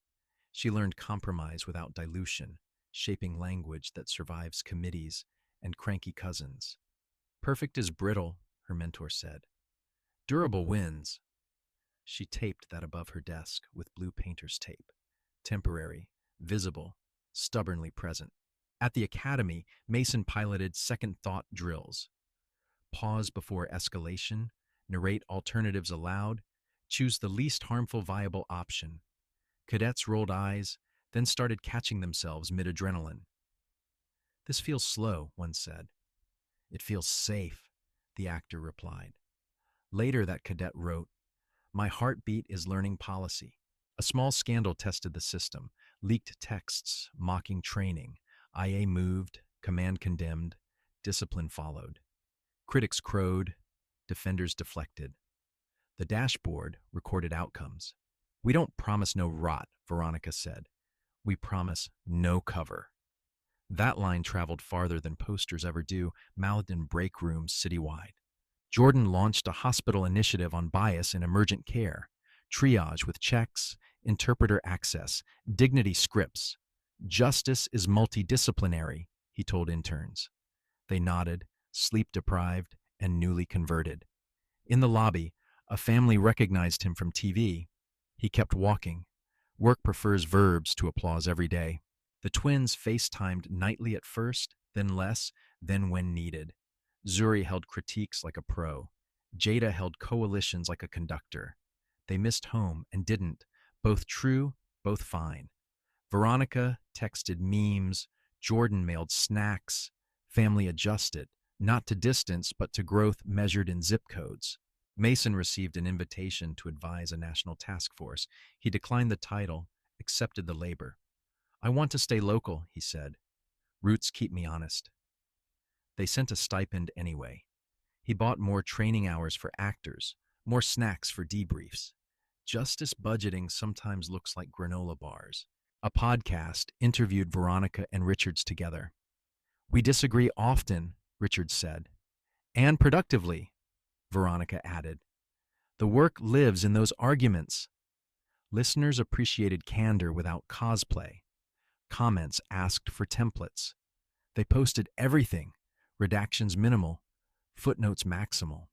She learned compromise without dilution, shaping language that survives committees and cranky cousins. Perfect is brittle, her mentor said. Durable wins. She taped that above her desk with blue painter's tape. Temporary, visible, stubbornly present. At the academy, Mason piloted second thought drills. Pause before escalation, narrate alternatives aloud, choose the least harmful viable option. Cadets rolled eyes, then started catching themselves mid-adrenaline. This feels slow, one said. It feels safe. the actor replied. Later, that cadet wrote, "My heartbeat is learning policy." A small scandal tested the system, leaked texts, mocking training. IA moved, command condemned, discipline followed. Critics crowed, defenders deflected. The dashboard recorded outcomes. "We don't promise no rot," Veronica said. "We promise no cover." That line traveled farther than posters ever do, mouthed in break rooms citywide. Jordan launched a hospital initiative on bias in emergent care, triage with checks, interpreter access, dignity scripts. "Justice is multidisciplinary," he told interns. They nodded, sleep-deprived and newly converted. In the lobby, a family recognized him from TV. He kept walking. Work prefers verbs to applause every day. The twins FaceTimed nightly at first, then less, then when needed. Zuri held critiques like a pro. Jada held coalitions like a conductor. They missed home and didn't. Both true, both fine. Veronica texted memes. Jordan mailed snacks. Family adjusted, not to distance, but to growth measured in zip codes. Mason received an invitation to advise a national task force. He declined the title, accepted the labor. "I want to stay local," he said. "Roots keep me honest." They sent a stipend anyway. He bought more training hours for actors, more snacks for debriefs. Justice budgeting sometimes looks like granola bars. A podcast interviewed Veronica and Richards together. "We disagree often," Richards said. "And productively," Veronica added. "The work lives in those arguments." Listeners appreciated candor without cosplay. Comments asked for templates. They posted everything, redactions minimal, footnotes maximal.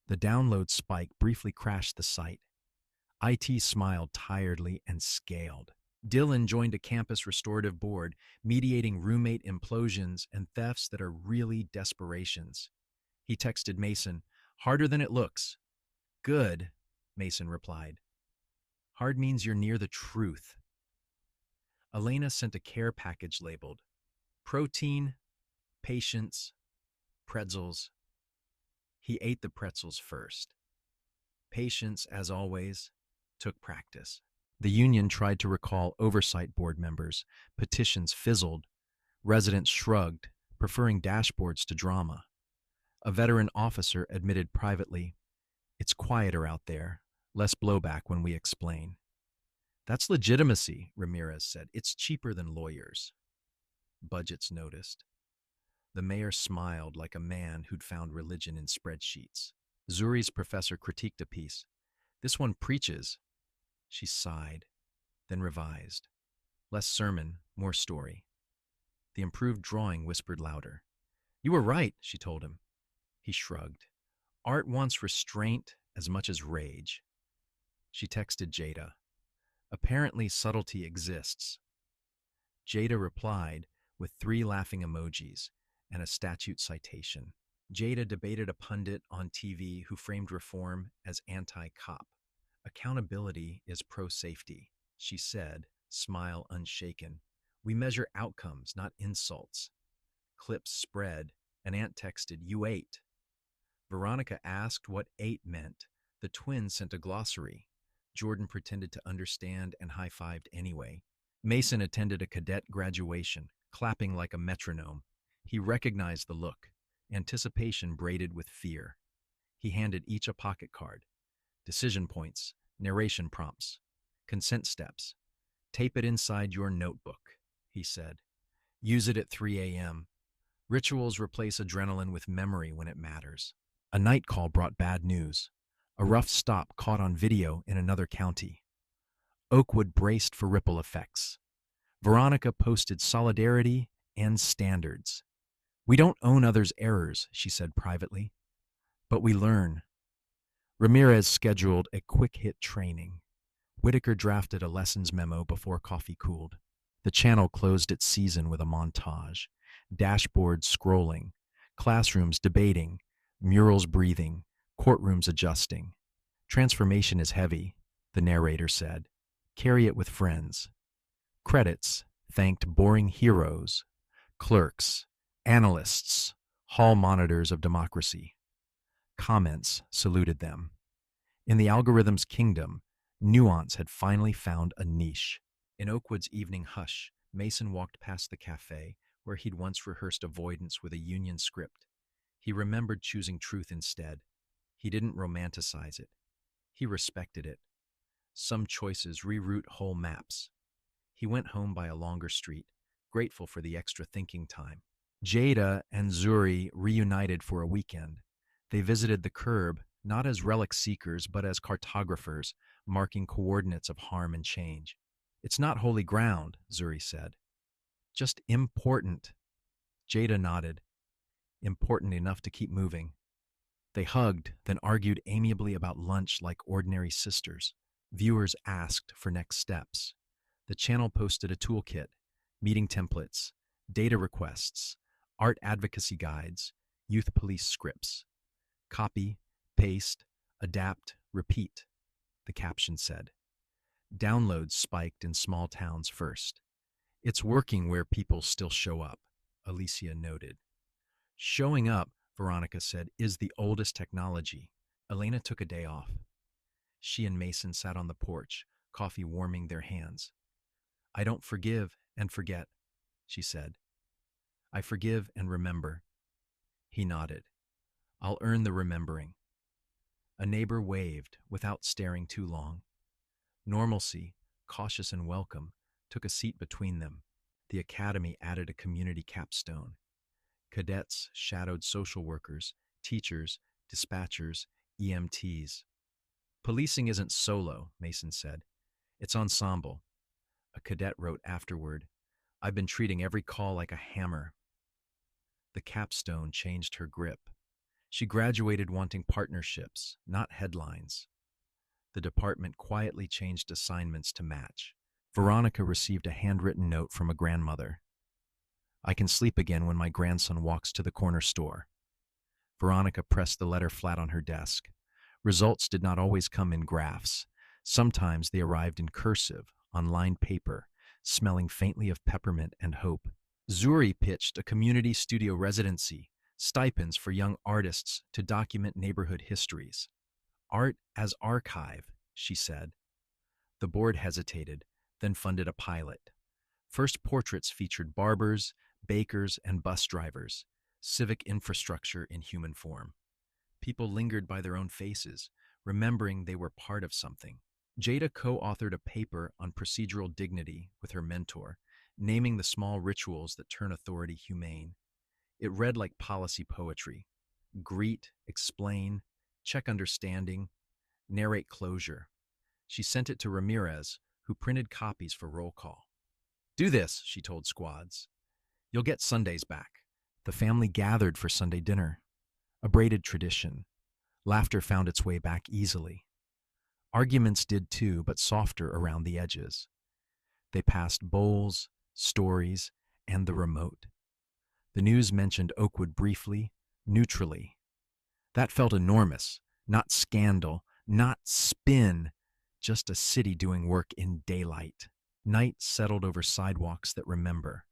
The download spike briefly crashed the site. IT smiled tiredly and scaled. Dylan joined a campus restorative board, mediating roommate implosions and thefts that are really desperations. He texted Mason, "Harder than it looks." "Good," Mason replied. "Hard means you're near the truth." Elena sent a care package labeled protein, patience, pretzels. He ate the pretzels first. Patience, as always, took practice. The union tried to recall oversight board members. Petitions fizzled. Residents shrugged, preferring dashboards to drama. A veteran officer admitted privately, "It's quieter out there, less blowback when we explain." "That's legitimacy," Ramirez said. "It's cheaper than lawyers." Budgets noticed. The mayor smiled like a man who'd found religion in spreadsheets. Zuri's professor critiqued a piece. "This one preaches." She sighed, then revised. Less sermon, more story. The improved drawing whispered louder. "You were right," she told him. He shrugged. "Art wants restraint as much as rage." She texted Jada. "Apparently subtlety exists." Jada replied with 3 laughing emojis and a statute citation. Jada debated a pundit on TV who framed reform as anti-cop. "Accountability is pro-safety," she said, smile unshaken. "We measure outcomes, not insults." Clips spread. An aunt texted, "You ate." Veronica asked what ate meant. The twins sent a glossary. Jordan pretended to understand and high-fived anyway. Mason attended a cadet graduation, clapping like a metronome. He recognized the look, anticipation braided with fear. He handed each a pocket card. Decision points, narration prompts, consent steps. "Tape it inside your notebook," he said. "Use it at 3 a.m. Rituals replace adrenaline with memory when it matters." A night call brought bad news. A rough stop caught on video in another county. Oakwood braced for ripple effects. Veronica posted solidarity and standards. "We don't own others' errors," she said privately, "but we learn." Ramirez scheduled a quick-hit training. Whitaker drafted a lessons memo before coffee cooled. The channel closed its season with a montage. Dashboards scrolling, classrooms debating, murals breathing, courtrooms adjusting. "Transformation is heavy," the narrator said. "Carry it with friends." Credits thanked boring heroes, clerks, analysts, hall monitors of democracy. Comments saluted them. In the algorithm's kingdom, nuance had finally found a niche. In Oakwood's evening hush, Mason walked past the cafe where he'd once rehearsed avoidance with a union script. He remembered choosing truth instead. He didn't romanticize it. He respected it. Some choices reroute whole maps. He went home by a longer street, grateful for the extra thinking time. Jada and Zuri reunited for a weekend. They visited the curb, not as relic seekers, but as cartographers, marking coordinates of harm and change. It's not holy ground, Zuri said. Just important. Jada nodded. Important enough to keep moving. They hugged, then argued amiably about lunch like ordinary sisters. Viewers asked for next steps. The channel posted a toolkit, meeting templates, data requests, art advocacy guides, youth police scripts. Copy, paste, adapt, repeat, the caption said. Downloads spiked in small towns first. It's working where people still show up, Alicia noted. Showing up, Veronica said, is the oldest technology. Elena took a day off. She and Mason sat on the porch, coffee warming their hands. I don't forgive and forget, she said. I forgive and remember. He nodded. I'll earn the remembering. A neighbor waved without staring too long. Normalcy, cautious and welcome, took a seat between them. The academy added a community capstone. Cadets shadowed social workers, teachers, dispatchers, EMTs. Policing isn't solo, Mason said. It's ensemble. A cadet wrote afterward, I've been treating every call like a hammer. The capstone changed her grip. She graduated wanting partnerships, not headlines. The department quietly changed assignments to match. Veronica received a handwritten note from a grandmother. I can sleep again when my grandson walks to the corner store. Veronica pressed the letter flat on her desk. Results did not always come in graphs. Sometimes they arrived in cursive, on lined paper, smelling faintly of peppermint and hope. Zuri pitched a community studio residency, stipends for young artists to document neighborhood histories. Art as archive, she said. The board hesitated, then funded a pilot. First portraits featured barbers, bakers, and bus drivers, civic infrastructure in human form. People lingered by their own faces, remembering they were part of something. Jada co-authored a paper on procedural dignity with her mentor, naming the small rituals that turn authority humane. It read like policy poetry. Greet, explain, check understanding, narrate closure. She sent it to Ramirez, who printed copies for roll call. Do this, she told squads. You'll get Sundays back. The family gathered for Sunday dinner. A braided tradition. Laughter found its way back easily. Arguments did too, but softer around the edges. They passed bowls, stories, and the remote. The news mentioned Oakwood briefly, neutrally. That felt enormous, not scandal, not spin, just a city doing work in daylight. Night settled over sidewalks that remember.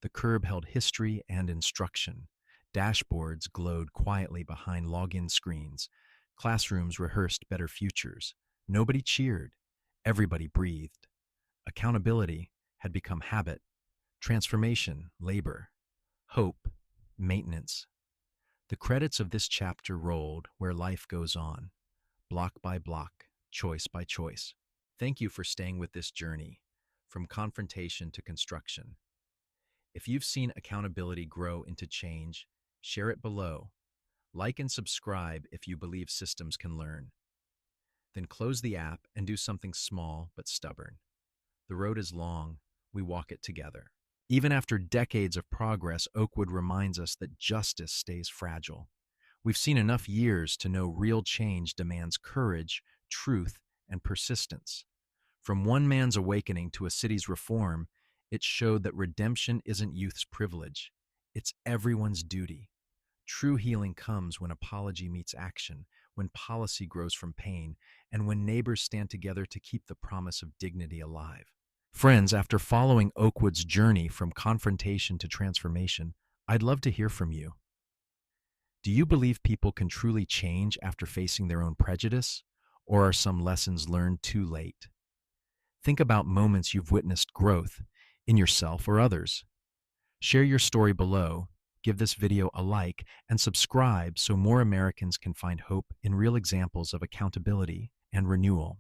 The curb held history and instruction. Dashboards glowed quietly behind login screens. Classrooms rehearsed better futures. Nobody cheered. Everybody breathed. Accountability had become habit. Transformation, labor. Hope, maintenance. The credits of this chapter rolled where life goes on, block by block, choice by choice. Thank you for staying with this journey, from confrontation to construction. If you've seen accountability grow into change, share it below. Like and subscribe if you believe systems can learn. Then close the app and do something small but stubborn. The road is long, we walk it together. Even after decades of progress, Oakwood reminds us that justice stays fragile. We've seen enough years to know real change demands courage, truth, and persistence. From one man's awakening to a city's reform, it showed that redemption isn't youth's privilege. It's everyone's duty. True healing comes when apology meets action, when policy grows from pain, and when neighbors stand together to keep the promise of dignity alive. Friends, after following Oakwood's journey from confrontation to transformation, I'd love to hear from you. Do you believe people can truly change after facing their own prejudice, or are some lessons learned too late? Think about moments you've witnessed growth in yourself or others. Share your story below, give this video a like, and subscribe so more Americans can find hope in real examples of accountability and renewal.